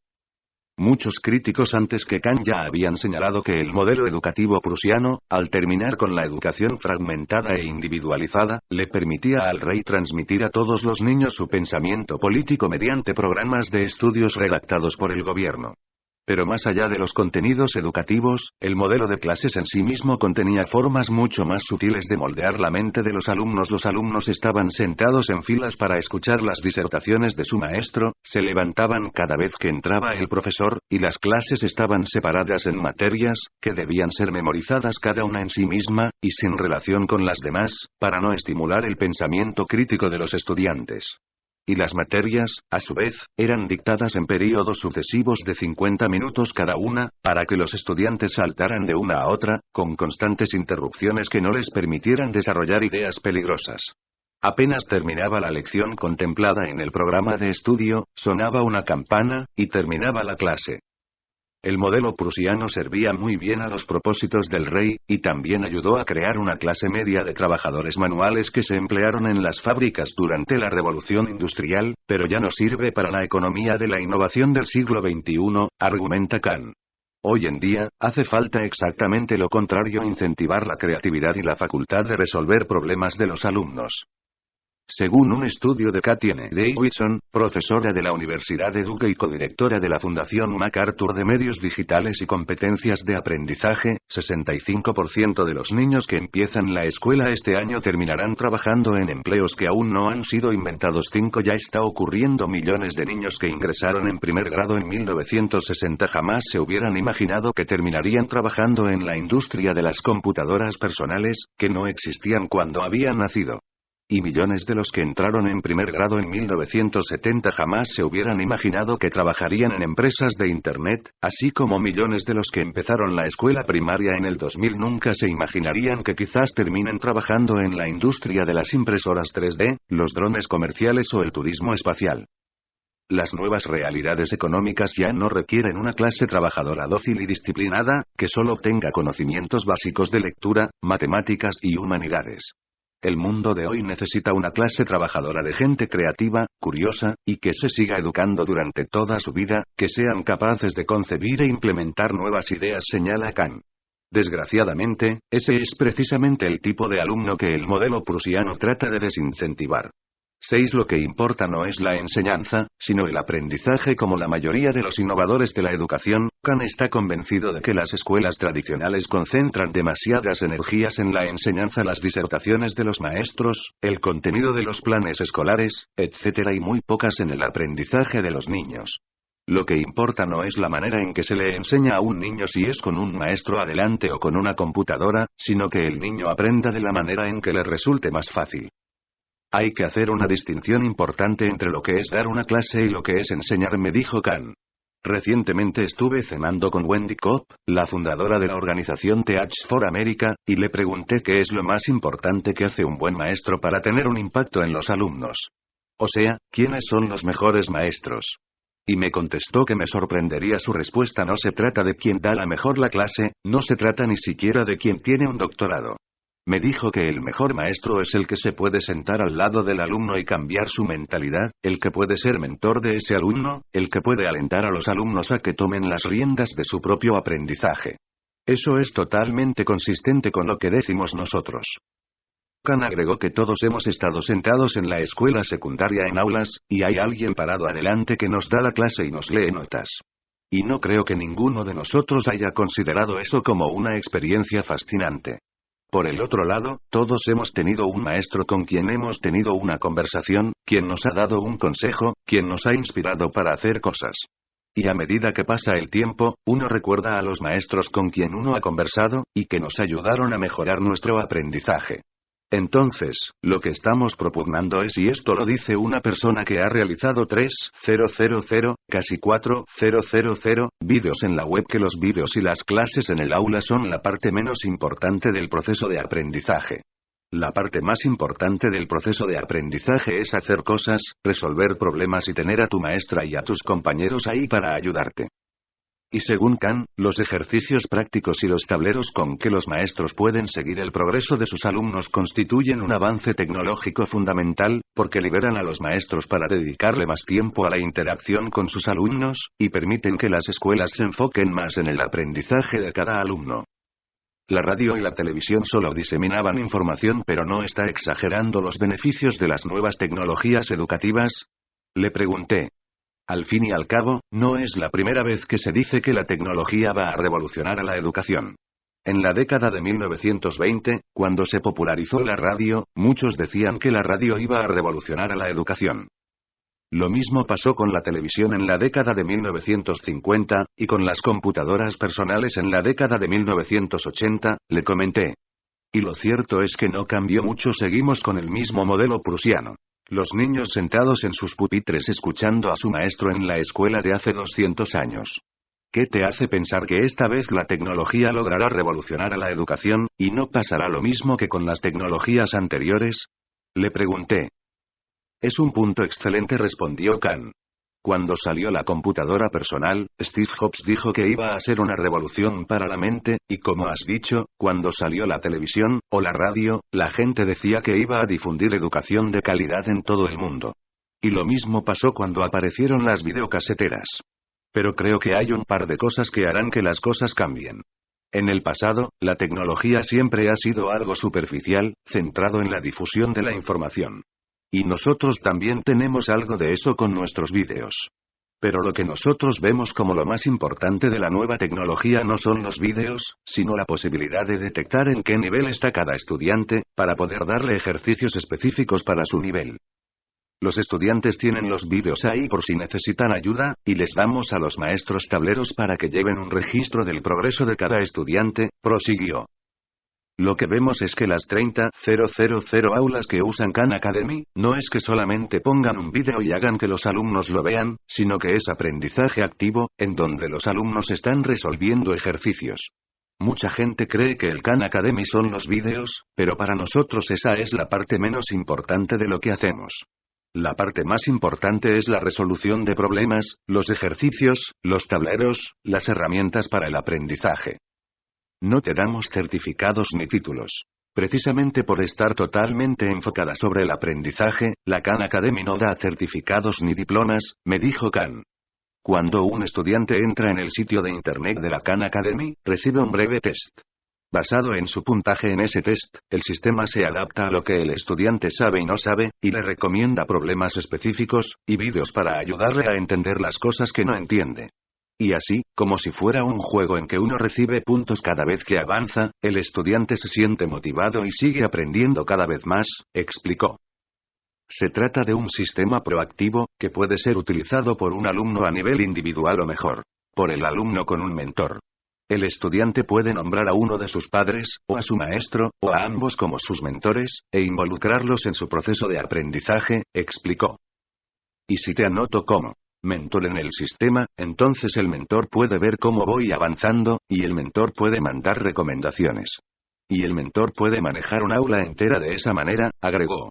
Muchos críticos antes que Kant ya habían señalado que el modelo educativo prusiano, al terminar con la educación fragmentada e individualizada, le permitía al rey transmitir a todos los niños su pensamiento político mediante programas de estudios redactados por el gobierno. Pero más allá de los contenidos educativos, el modelo de clases en sí mismo contenía formas mucho más sutiles de moldear la mente de los alumnos. Los alumnos estaban sentados en filas para escuchar las disertaciones de su maestro, se levantaban cada vez que entraba el profesor, y las clases estaban separadas en materias, que debían ser memorizadas cada una en sí misma, y sin relación con las demás, para no estimular el pensamiento crítico de los estudiantes. Y las materias, a su vez, eran dictadas en períodos sucesivos de 50 minutos cada una, para que los estudiantes saltaran de una a otra, con constantes interrupciones que no les permitieran desarrollar ideas peligrosas. Apenas terminaba la lección contemplada en el programa de estudio, sonaba una campana, y terminaba la clase. El modelo prusiano servía muy bien a los propósitos del rey, y también ayudó a crear una clase media de trabajadores manuales que se emplearon en las fábricas durante la Revolución Industrial, pero ya no sirve para la economía de la innovación del siglo XXI, argumenta Kant. Hoy en día, hace falta exactamente lo contrario: incentivar la creatividad y la facultad de resolver problemas de los alumnos. Según un estudio de Katie N. Davidson, profesora de la Universidad de Duke y codirectora de la Fundación MacArthur de Medios Digitales y Competencias de Aprendizaje, 65% de los niños que empiezan la escuela este año terminarán trabajando en empleos que aún no han sido inventados. 5. Ya está ocurriendo. Millones de niños que ingresaron en primer grado en 1960 jamás se hubieran imaginado que terminarían trabajando en la industria de las computadoras personales, que no existían cuando habían nacido. Y millones de los que entraron en primer grado en 1970 jamás se hubieran imaginado que trabajarían en empresas de Internet, así como millones de los que empezaron la escuela primaria en el 2000 nunca se imaginarían que quizás terminen trabajando en la industria de las impresoras 3D, los drones comerciales o el turismo espacial. Las nuevas realidades económicas ya no requieren una clase trabajadora dócil y disciplinada, que solo tenga conocimientos básicos de lectura, matemáticas y humanidades. El mundo de hoy necesita una clase trabajadora de gente creativa, curiosa, y que se siga educando durante toda su vida, que sean capaces de concebir e implementar nuevas ideas, señala Kant. Desgraciadamente, ese es precisamente el tipo de alumno que el modelo prusiano trata de desincentivar. 6. Lo que importa no es la enseñanza, sino el aprendizaje. Como la mayoría de los innovadores de la educación, Khan está convencido de que las escuelas tradicionales concentran demasiadas energías en la enseñanza, las disertaciones de los maestros, el contenido de los planes escolares, etc. y muy pocas en el aprendizaje de los niños. Lo que importa no es la manera en que se le enseña a un niño, si es con un maestro adelante o con una computadora, sino que el niño aprenda de la manera en que le resulte más fácil. Hay que hacer una distinción importante entre lo que es dar una clase y lo que es enseñar, me dijo Khan. Recientemente estuve cenando con Wendy Kopp, la fundadora de la organización Teach for America, y le pregunté qué es lo más importante que hace un buen maestro para tener un impacto en los alumnos. O sea, ¿quiénes son los mejores maestros? Y me contestó que me sorprendería su respuesta. No se trata de quién da la mejor la clase, no se trata ni siquiera de quién tiene un doctorado. Me dijo que el mejor maestro es el que se puede sentar al lado del alumno y cambiar su mentalidad, el que puede ser mentor de ese alumno, el que puede alentar a los alumnos a que tomen las riendas de su propio aprendizaje. Eso es totalmente consistente con lo que decimos nosotros. Khan agregó que todos hemos estado sentados en la escuela secundaria en aulas, y hay alguien parado adelante que nos da la clase y nos lee notas. Y no creo que ninguno de nosotros haya considerado eso como una experiencia fascinante. Por el otro lado, todos hemos tenido un maestro con quien hemos tenido una conversación, quien nos ha dado un consejo, quien nos ha inspirado para hacer cosas. Y a medida que pasa el tiempo, uno recuerda a los maestros con quien uno ha conversado, y que nos ayudaron a mejorar nuestro aprendizaje. Entonces, lo que estamos propugnando es, y esto lo dice una persona que ha realizado 3.000, casi 4.000 vídeos en la web, que los vídeos y las clases en el aula son la parte menos importante del proceso de aprendizaje. La parte más importante del proceso de aprendizaje es hacer cosas, resolver problemas y tener a tu maestra y a tus compañeros ahí para ayudarte. Y según Khan, los ejercicios prácticos y los tableros con que los maestros pueden seguir el progreso de sus alumnos constituyen un avance tecnológico fundamental, porque liberan a los maestros para dedicarle más tiempo a la interacción con sus alumnos, y permiten que las escuelas se enfoquen más en el aprendizaje de cada alumno. La radio y la televisión solo diseminaban información, pero no está exagerando los beneficios de las nuevas tecnologías educativas. Le pregunté. Al fin y al cabo, no es la primera vez que se dice que la tecnología va a revolucionar a la educación. En la década de 1920, cuando se popularizó la radio, muchos decían que la radio iba a revolucionar a la educación. Lo mismo pasó con la televisión en la década de 1950, y con las computadoras personales en la década de 1980, le comenté. Y lo cierto es que no cambió mucho, seguimos con el mismo modelo prusiano. Los niños sentados en sus pupitres escuchando a su maestro en la escuela de hace 200 años. ¿Qué te hace pensar que esta vez la tecnología logrará revolucionar a la educación, y no pasará lo mismo que con las tecnologías anteriores? Le pregunté. Es un punto excelente, respondió Khan. Cuando salió la computadora personal, Steve Jobs dijo que iba a ser una revolución para la mente, y como has dicho, cuando salió la televisión, o la radio, la gente decía que iba a difundir educación de calidad en todo el mundo. Y lo mismo pasó cuando aparecieron las videocaseteras. Pero creo que hay un par de cosas que harán que las cosas cambien. En el pasado, la tecnología siempre ha sido algo superficial, centrado en la difusión de la información. Y nosotros también tenemos algo de eso con nuestros vídeos. Pero lo que nosotros vemos como lo más importante de la nueva tecnología no son los vídeos, sino la posibilidad de detectar en qué nivel está cada estudiante, para poder darle ejercicios específicos para su nivel. Los estudiantes tienen los vídeos ahí por si necesitan ayuda, y les damos a los maestros tableros para que lleven un registro del progreso de cada estudiante, prosiguió. Lo que vemos es que las 30.000 aulas que usan Khan Academy, no es que solamente pongan un vídeo y hagan que los alumnos lo vean, sino que es aprendizaje activo, en donde los alumnos están resolviendo ejercicios. Mucha gente cree que el Khan Academy son los vídeos, pero para nosotros esa es la parte menos importante de lo que hacemos. La parte más importante es la resolución de problemas, los ejercicios, los tableros, las herramientas para el aprendizaje. No te damos certificados ni títulos. Precisamente por estar totalmente enfocada sobre el aprendizaje, la Khan Academy no da certificados ni diplomas, me dijo Khan. Cuando un estudiante entra en el sitio de internet de la Khan Academy, recibe un breve test. Basado en su puntaje en ese test, el sistema se adapta a lo que el estudiante sabe y no sabe, y le recomienda problemas específicos, y vídeos para ayudarle a entender las cosas que no entiende. Y así, como si fuera un juego en que uno recibe puntos cada vez que avanza, el estudiante se siente motivado y sigue aprendiendo cada vez más, explicó. Se trata de un sistema proactivo, que puede ser utilizado por un alumno a nivel individual o mejor, por el alumno con un mentor. El estudiante puede nombrar a uno de sus padres, o a su maestro, o a ambos como sus mentores, e involucrarlos en su proceso de aprendizaje, explicó. Y si te anoto como mentor en el sistema, entonces el mentor puede ver cómo voy avanzando, y el mentor puede mandar recomendaciones. Y el mentor puede manejar un aula entera de esa manera, agregó.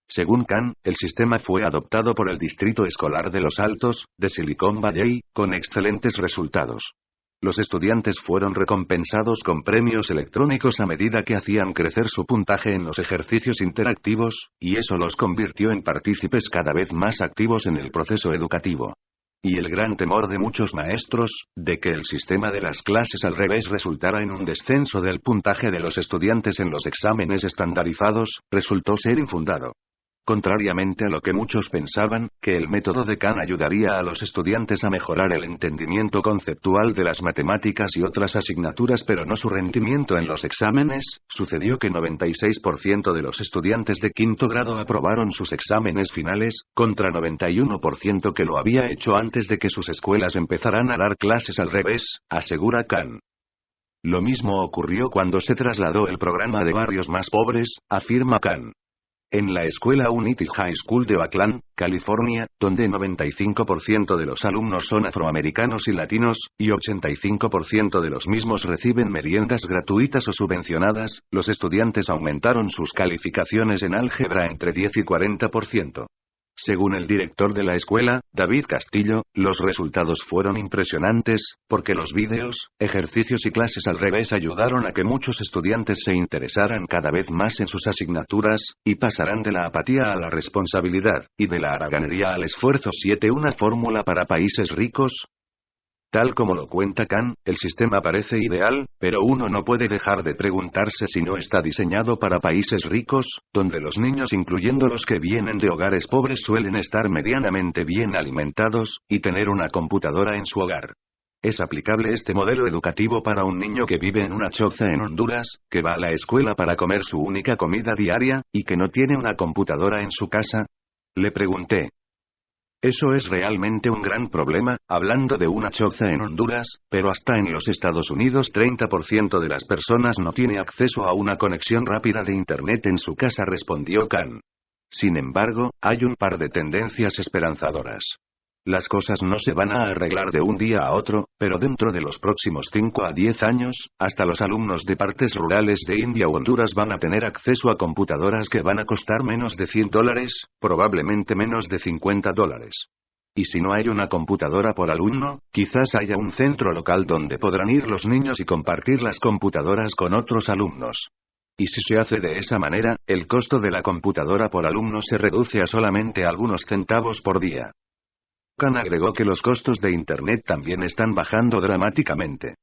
Según Khan, el sistema fue adoptado por el Distrito Escolar de Los Altos, de Silicon Valley, con excelentes resultados. Los estudiantes fueron recompensados con premios electrónicos a medida que hacían crecer su puntaje en los ejercicios interactivos, y eso los convirtió en partícipes cada vez más activos en el proceso educativo. Y el gran temor de muchos maestros, de que el sistema de las clases al revés resultara en un descenso del puntaje de los estudiantes en los exámenes estandarizados, resultó ser infundado. Contrariamente a lo que muchos pensaban, que el método de Khan ayudaría a los estudiantes a mejorar el entendimiento conceptual de las matemáticas y otras asignaturas pero no su rendimiento en los exámenes, sucedió que 96% de los estudiantes de quinto grado aprobaron sus exámenes finales, contra 91% que lo había hecho antes de que sus escuelas empezaran a dar clases al revés, asegura Khan. Lo mismo ocurrió cuando se trasladó el programa de barrios más pobres, afirma Khan. En la escuela Unity High School de Oakland, California, donde 95% de los alumnos son afroamericanos y latinos, y 85% de los mismos reciben meriendas gratuitas o subvencionadas, los estudiantes aumentaron sus calificaciones en álgebra entre 10 y 40%. Según el director de la escuela, David Castillo, los resultados fueron impresionantes, porque los vídeos, ejercicios y clases al revés ayudaron a que muchos estudiantes se interesaran cada vez más en sus asignaturas, y pasaran de la apatía a la responsabilidad, y de la haraganería al esfuerzo. 7. ¿Una fórmula para países ricos? Tal como lo cuenta Khan, el sistema parece ideal, pero uno no puede dejar de preguntarse si no está diseñado para países ricos, donde los niños, incluyendo los que vienen de hogares pobres, suelen estar medianamente bien alimentados, y tener una computadora en su hogar. ¿Es aplicable este modelo educativo para un niño que vive en una choza en Honduras, que va a la escuela para comer su única comida diaria, y que no tiene una computadora en su casa? Le pregunté. Eso es realmente un gran problema, hablando de una choza en Honduras, pero hasta en los Estados Unidos 30% de las personas no tiene acceso a una conexión rápida de Internet en su casa, respondió Khan. Sin embargo, hay un par de tendencias esperanzadoras. Las cosas no se van a arreglar de un día a otro, pero dentro de los próximos 5 a 10 años, hasta los alumnos de partes rurales de India o Honduras van a tener acceso a computadoras que van a costar menos de $100, probablemente menos de $50. Y si no hay una computadora por alumno, quizás haya un centro local donde podrán ir los niños y compartir las computadoras con otros alumnos. Y si se hace de esa manera, el costo de la computadora por alumno se reduce a solamente algunos centavos por día. Khan agregó que los costos de Internet también están bajando dramáticamente.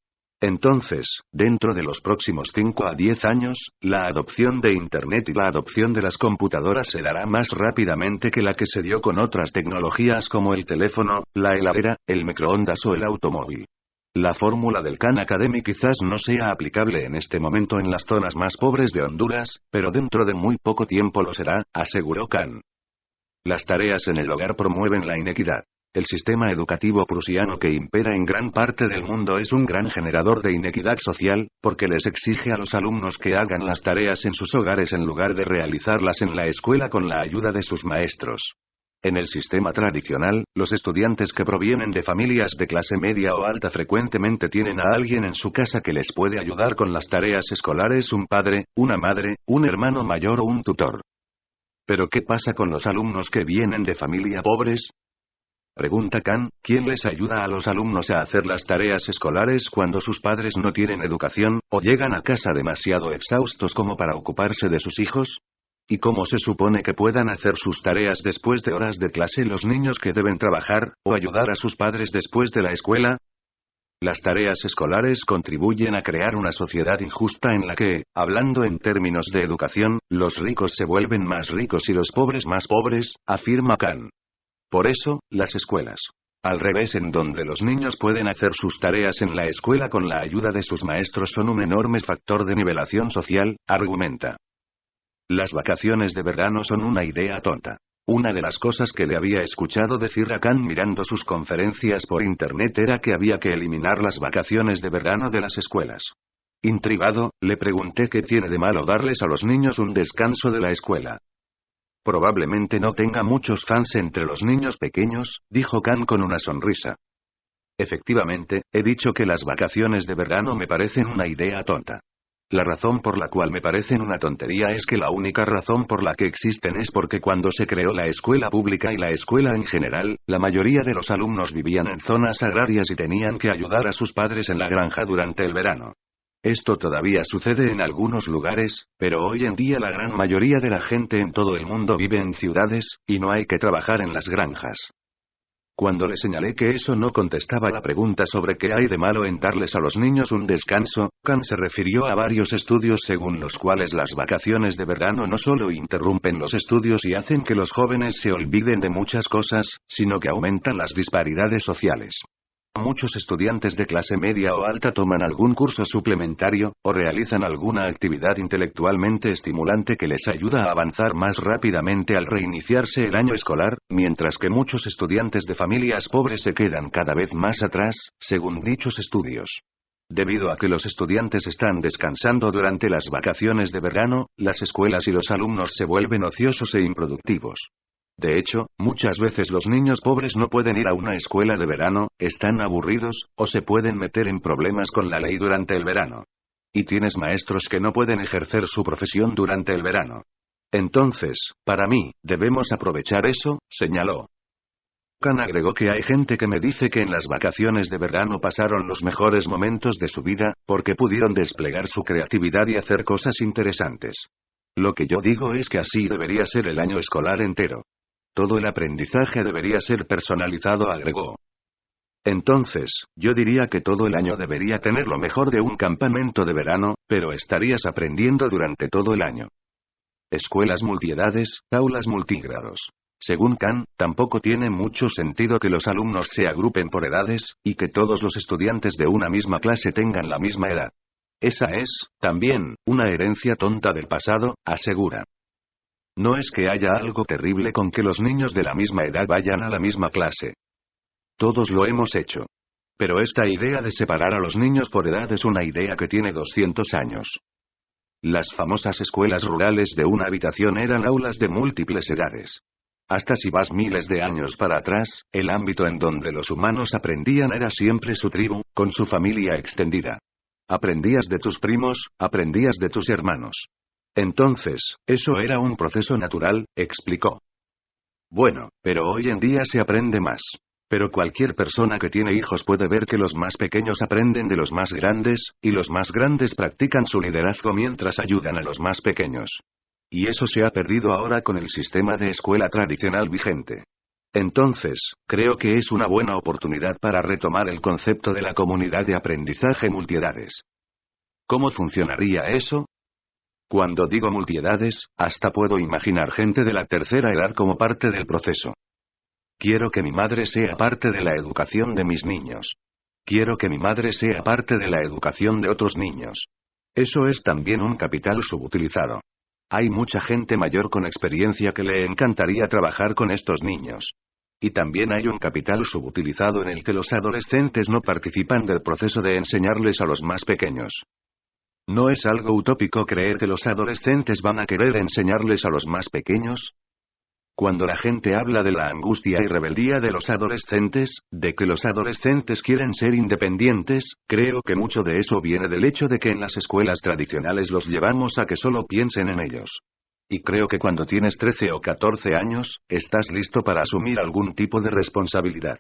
Entonces, dentro de los próximos 5 a 10 años, la adopción de Internet y la adopción de las computadoras se dará más rápidamente que la que se dio con otras tecnologías como el teléfono, la heladera, el microondas o el automóvil. La fórmula del Khan Academy quizás no sea aplicable en este momento en las zonas más pobres de Honduras, pero dentro de muy poco tiempo lo será, aseguró Khan. Las tareas en el hogar promueven la inequidad. El sistema educativo prusiano que impera en gran parte del mundo es un gran generador de inequidad social, porque les exige a los alumnos que hagan las tareas en sus hogares en lugar de realizarlas en la escuela con la ayuda de sus maestros. En el sistema tradicional, los estudiantes que provienen de familias de clase media o alta frecuentemente tienen a alguien en su casa que les puede ayudar con las tareas escolares: un padre, una madre, un hermano mayor o un tutor. ¿Pero qué pasa con los alumnos que vienen de familias pobres? Pregunta Khan, ¿quién les ayuda a los alumnos a hacer las tareas escolares cuando sus padres no tienen educación, o llegan a casa demasiado exhaustos como para ocuparse de sus hijos? ¿Y cómo se supone que puedan hacer sus tareas después de horas de clase los niños que deben trabajar, o ayudar a sus padres después de la escuela? Las tareas escolares contribuyen a crear una sociedad injusta en la que, hablando en términos de educación, los ricos se vuelven más ricos y los pobres más pobres, afirma Khan. Por eso, las escuelas al revés, en donde los niños pueden hacer sus tareas en la escuela con la ayuda de sus maestros, son un enorme factor de nivelación social, argumenta. Las vacaciones de verano son una idea tonta. Una de las cosas que le había escuchado decir a Khan mirando sus conferencias por internet era que había que eliminar las vacaciones de verano de las escuelas. Intrigado, le pregunté qué tiene de malo darles a los niños un descanso de la escuela. Probablemente no tenga muchos fans entre los niños pequeños, dijo Khan con una sonrisa. Efectivamente, he dicho que las vacaciones de verano me parecen una idea tonta. La razón por la cual me parecen una tontería es que la única razón por la que existen es porque cuando se creó la escuela pública y la escuela en general, la mayoría de los alumnos vivían en zonas agrarias y tenían que ayudar a sus padres en la granja durante el verano. Esto todavía sucede en algunos lugares, pero hoy en día la gran mayoría de la gente en todo el mundo vive en ciudades, y no hay que trabajar en las granjas. Cuando le señalé que eso no contestaba la pregunta sobre qué hay de malo en darles a los niños un descanso, Khan se refirió a varios estudios según los cuales las vacaciones de verano no solo interrumpen los estudios y hacen que los jóvenes se olviden de muchas cosas, sino que aumentan las disparidades sociales. Muchos estudiantes de clase media o alta toman algún curso suplementario, o realizan alguna actividad intelectualmente estimulante que les ayuda a avanzar más rápidamente al reiniciarse el año escolar, mientras que muchos estudiantes de familias pobres se quedan cada vez más atrás, según dichos estudios. Debido a que los estudiantes están descansando durante las vacaciones de verano, las escuelas y los alumnos se vuelven ociosos e improductivos. De hecho, muchas veces los niños pobres no pueden ir a una escuela de verano, están aburridos, o se pueden meter en problemas con la ley durante el verano. Y tienes maestros que no pueden ejercer su profesión durante el verano. Entonces, para mí, debemos aprovechar eso, señaló. Khan agregó que hay gente que me dice que en las vacaciones de verano pasaron los mejores momentos de su vida, porque pudieron desplegar su creatividad y hacer cosas interesantes. Lo que yo digo es que así debería ser el año escolar entero. Todo el aprendizaje debería ser personalizado, agregó. Entonces, yo diría que todo el año debería tener lo mejor de un campamento de verano, pero estarías aprendiendo durante todo el año. Escuelas multiedades, aulas multigrados. Según Khan, tampoco tiene mucho sentido que los alumnos se agrupen por edades, y que todos los estudiantes de una misma clase tengan la misma edad. Esa es, también, una herencia tonta del pasado, asegura. No es que haya algo terrible con que los niños de la misma edad vayan a la misma clase. Todos lo hemos hecho. Pero esta idea de separar a los niños por edad es una idea que tiene 200 años. Las famosas escuelas rurales de una habitación eran aulas de múltiples edades. Hasta si vas miles de años para atrás, el ámbito en donde los humanos aprendían era siempre su tribu, con su familia extendida. Aprendías de tus primos, aprendías de tus hermanos. Entonces, eso era un proceso natural, explicó. Bueno, pero hoy en día se aprende más. Pero cualquier persona que tiene hijos puede ver que los más pequeños aprenden de los más grandes, y los más grandes practican su liderazgo mientras ayudan a los más pequeños. Y eso se ha perdido ahora con el sistema de escuela tradicional vigente. Entonces, creo que es una buena oportunidad para retomar el concepto de la comunidad de aprendizaje multiedades. ¿Cómo funcionaría eso? Cuando digo multiedades, hasta puedo imaginar gente de la tercera edad como parte del proceso. Quiero que mi madre sea parte de la educación de mis niños. Quiero que mi madre sea parte de la educación de otros niños. Eso es también un capital subutilizado. Hay mucha gente mayor con experiencia que le encantaría trabajar con estos niños. Y también hay un capital subutilizado en el que los adolescentes no participan del proceso de enseñarles a los más pequeños. ¿No es algo utópico creer que los adolescentes van a querer enseñarles a los más pequeños? Cuando la gente habla de la angustia y rebeldía de los adolescentes, de que los adolescentes quieren ser independientes, creo que mucho de eso viene del hecho de que en las escuelas tradicionales los llevamos a que solo piensen en ellos. Y creo que cuando tienes 13 o 14 años, estás listo para asumir algún tipo de responsabilidad.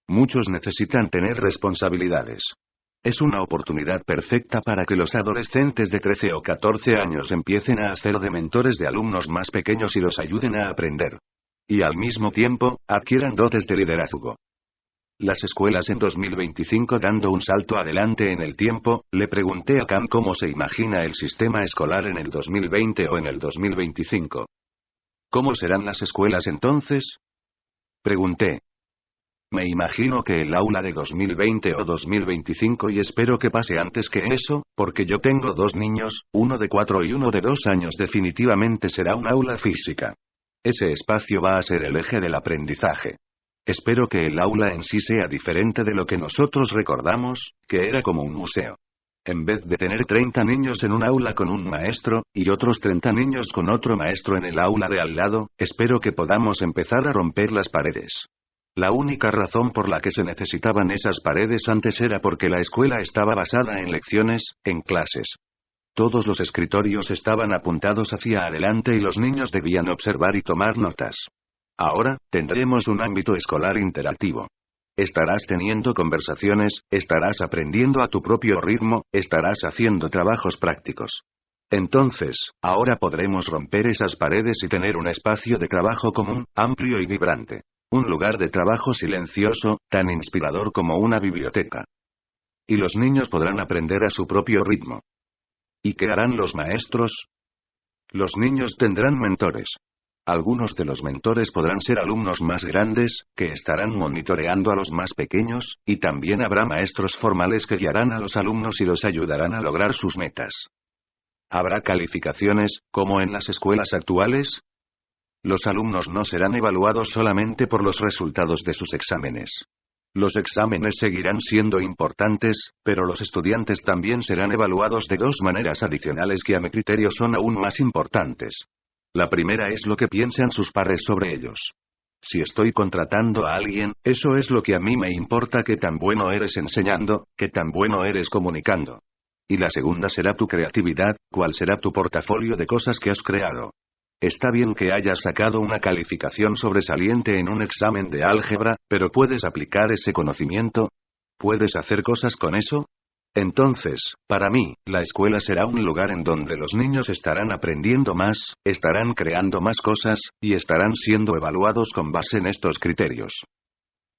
Muchos necesitan tener responsabilidades. Es una oportunidad perfecta para que los adolescentes de 13 o 14 años empiecen a hacer de mentores de alumnos más pequeños y los ayuden a aprender. Y al mismo tiempo, adquieran dotes de liderazgo. Las escuelas en 2025 dando un salto adelante en el tiempo, le pregunté a Khan cómo se imagina el sistema escolar en el 2020 o en el 2025. ¿Cómo serán las escuelas entonces? Pregunté. Me imagino que el aula de 2020 o 2025 y espero que pase antes que eso, porque yo tengo 2 niños, uno de 4 y uno de 2 años definitivamente será un aula física. Ese espacio va a ser el eje del aprendizaje. Espero que el aula en sí sea diferente de lo que nosotros recordamos, que era como un museo. En vez de tener 30 niños en un aula con un maestro, y otros 30 niños con otro maestro en el aula de al lado, espero que podamos empezar a romper las paredes. La única razón por la que se necesitaban esas paredes antes era porque la escuela estaba basada en lecciones, en clases. Todos los escritorios estaban apuntados hacia adelante y los niños debían observar y tomar notas. Ahora, tendremos un ámbito escolar interactivo. Estarás teniendo conversaciones, estarás aprendiendo a tu propio ritmo, estarás haciendo trabajos prácticos. Entonces, ahora podremos romper esas paredes y tener un espacio de trabajo común, amplio y vibrante. Un lugar de trabajo silencioso, tan inspirador como una biblioteca. Y los niños podrán aprender a su propio ritmo. ¿Y qué harán los maestros? Los niños tendrán mentores. Algunos de los mentores podrán ser alumnos más grandes, que estarán monitoreando a los más pequeños, y también habrá maestros formales que guiarán a los alumnos y los ayudarán a lograr sus metas. ¿Habrá calificaciones, como en las escuelas actuales? Los alumnos no serán evaluados solamente por los resultados de sus exámenes. Los exámenes seguirán siendo importantes, pero los estudiantes también serán evaluados de 2 maneras adicionales que a mi criterio son aún más importantes. La primera es lo que piensan sus pares sobre ellos. Si estoy contratando a alguien, eso es lo que a mí me importa: qué tan bueno eres enseñando, qué tan bueno eres comunicando. Y la segunda será tu creatividad, cuál será tu portafolio de cosas que has creado. Está bien que hayas sacado una calificación sobresaliente en un examen de álgebra, pero ¿puedes aplicar ese conocimiento? ¿Puedes hacer cosas con eso? Entonces, para mí, la escuela será un lugar en donde los niños estarán aprendiendo más, estarán creando más cosas, y estarán siendo evaluados con base en estos criterios.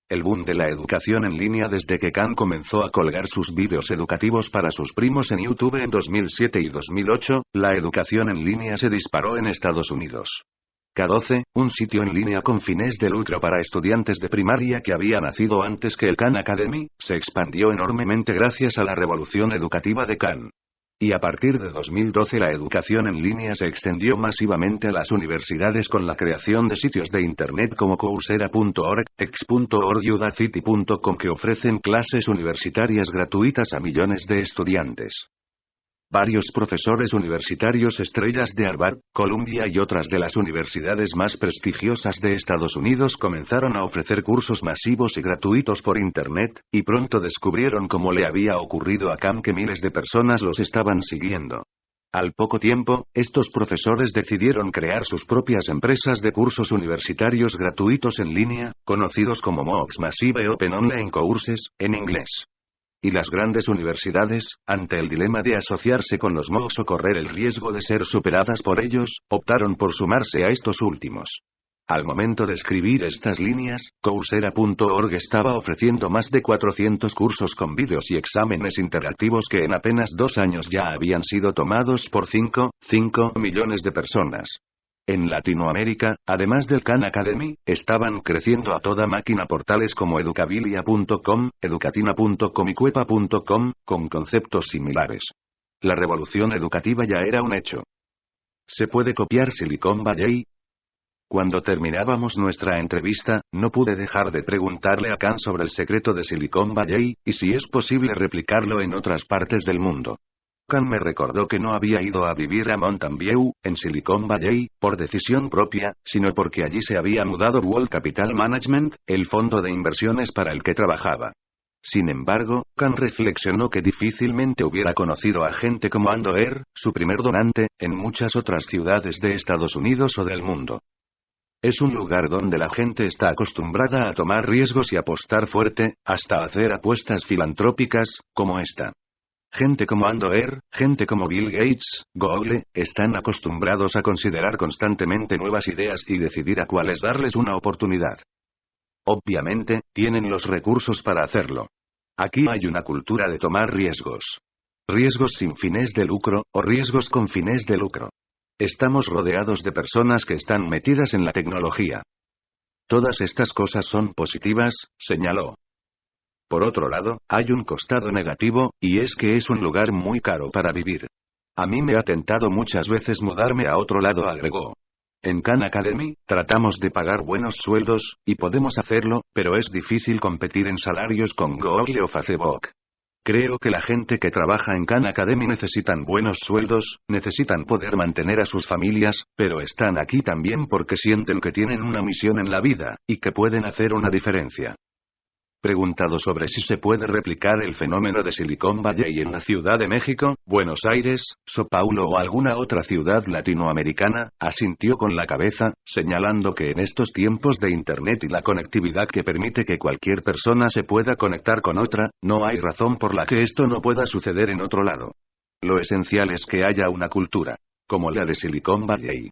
El boom de la educación en línea desde que Khan comenzó a colgar sus vídeos educativos para sus primos en YouTube en 2007 y 2008, la educación en línea se disparó en Estados Unidos. K12, un sitio en línea con fines de lucro para estudiantes de primaria que había nacido antes que el Khan Academy, se expandió enormemente gracias a la revolución educativa de Khan. Y a partir de 2012 la educación en línea se extendió masivamente a las universidades con la creación de sitios de internet como Coursera.org, X.org y Udacity.com que ofrecen clases universitarias gratuitas a millones de estudiantes. Varios profesores universitarios estrellas de Harvard, Columbia y otras de las universidades más prestigiosas de Estados Unidos comenzaron a ofrecer cursos masivos y gratuitos por Internet, y pronto descubrieron, como le había ocurrido a Khan, que miles de personas los estaban siguiendo. Al poco tiempo, estos profesores decidieron crear sus propias empresas de cursos universitarios gratuitos en línea, conocidos como MOOCs Massive Open Online Courses, en inglés. Y las grandes universidades, ante el dilema de asociarse con los MOOCs o correr el riesgo de ser superadas por ellos, optaron por sumarse a estos últimos. Al momento de escribir estas líneas, Coursera.org estaba ofreciendo más de 400 cursos con vídeos y exámenes interactivos que en apenas 2 años ya habían sido tomados por 5 millones de personas. En Latinoamérica, además del Khan Academy, estaban creciendo a toda máquina portales como Educabilia.com, Educatina.com y Cuepa.com, con conceptos similares. La revolución educativa ya era un hecho. ¿Se puede copiar Silicon Valley? Cuando terminábamos nuestra entrevista, no pude dejar de preguntarle a Khan sobre el secreto de Silicon Valley, y si es posible replicarlo en otras partes del mundo. Khan me recordó que no había ido a vivir a Mountain View, en Silicon Valley, por decisión propia, sino porque allí se había mudado World Capital Management, el fondo de inversiones para el que trabajaba. Sin embargo, Khan reflexionó que difícilmente hubiera conocido a gente como Andover, su primer donante, en muchas otras ciudades de Estados Unidos o del mundo. Es un lugar donde la gente está acostumbrada a tomar riesgos y apostar fuerte, hasta hacer apuestas filantrópicas, como esta. Gente como Andover, gente como Bill Gates, Google, están acostumbrados a considerar constantemente nuevas ideas y decidir a cuáles darles una oportunidad. Obviamente, tienen los recursos para hacerlo. Aquí hay una cultura de tomar riesgos. Riesgos sin fines de lucro, o riesgos con fines de lucro. Estamos rodeados de personas que están metidas en la tecnología. Todas estas cosas son positivas, señaló. Por otro lado, hay un costado negativo, y es que es un lugar muy caro para vivir. A mí me ha tentado muchas veces mudarme a otro lado, agregó. En Khan Academy, tratamos de pagar buenos sueldos, y podemos hacerlo, pero es difícil competir en salarios con Google o Facebook. Creo que la gente que trabaja en Khan Academy necesitan buenos sueldos, necesitan poder mantener a sus familias, pero están aquí también porque sienten que tienen una misión en la vida, y que pueden hacer una diferencia. Preguntado sobre si se puede replicar el fenómeno de Silicon Valley en la Ciudad de México, Buenos Aires, São Paulo o alguna otra ciudad latinoamericana, asintió con la cabeza, señalando que en estos tiempos de Internet y la conectividad que permite que cualquier persona se pueda conectar con otra, no hay razón por la que esto no pueda suceder en otro lado. Lo esencial es que haya una cultura, como la de Silicon Valley.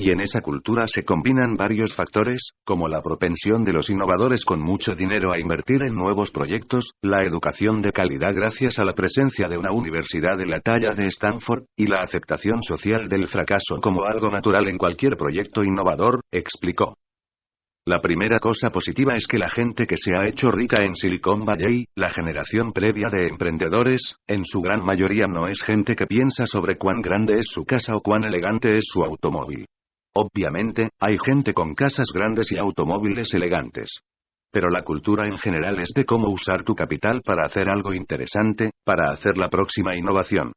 Y en esa cultura se combinan varios factores, como la propensión de los innovadores con mucho dinero a invertir en nuevos proyectos, la educación de calidad gracias a la presencia de una universidad de la talla de Stanford, y la aceptación social del fracaso como algo natural en cualquier proyecto innovador, explicó. La primera cosa positiva es que la gente que se ha hecho rica en Silicon Valley, la generación previa de emprendedores, en su gran mayoría no es gente que piensa sobre cuán grande es su casa o cuán elegante es su automóvil. Obviamente, hay gente con casas grandes y automóviles elegantes. Pero la cultura en general es de cómo usar tu capital para hacer algo interesante, para hacer la próxima innovación.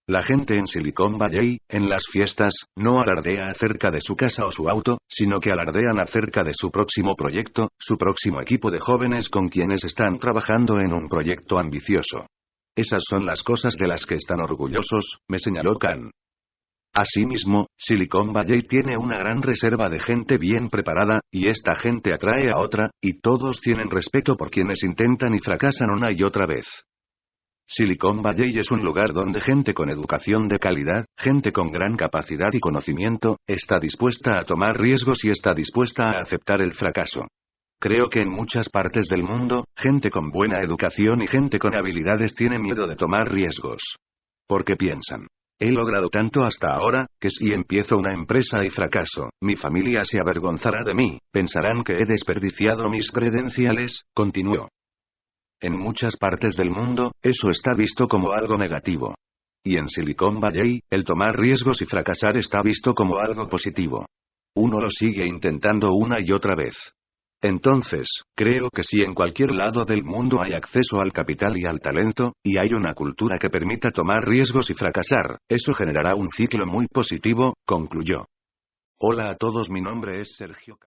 La gente en Silicon Valley, en las fiestas, no alardea acerca de su casa o su auto, sino que alardean acerca de su próximo proyecto, su próximo equipo de jóvenes con quienes están trabajando en un proyecto ambicioso. Esas son las cosas de las que están orgullosos, me señaló Khan. Asimismo, Silicon Valley tiene una gran reserva de gente bien preparada, y esta gente atrae a otra, y todos tienen respeto por quienes intentan y fracasan una y otra vez. Silicon Valley es un lugar donde gente con educación de calidad, gente con gran capacidad y conocimiento, está dispuesta a tomar riesgos y está dispuesta a aceptar el fracaso. Creo que en muchas partes del mundo, gente con buena educación y gente con habilidades tiene miedo de tomar riesgos. Porque piensan. He logrado tanto hasta ahora, que si empiezo una empresa y fracaso, mi familia se avergonzará de mí, pensarán que he desperdiciado mis credenciales, continuó. En muchas partes del mundo, eso está visto como algo negativo. Y en Silicon Valley, el tomar riesgos y fracasar está visto como algo positivo. Uno lo sigue intentando una y otra vez. Entonces, creo que si en cualquier lado del mundo hay acceso al capital y al talento, y hay una cultura que permita tomar riesgos y fracasar, eso generará un ciclo muy positivo, concluyó. Hola a todos, mi nombre es Sergio.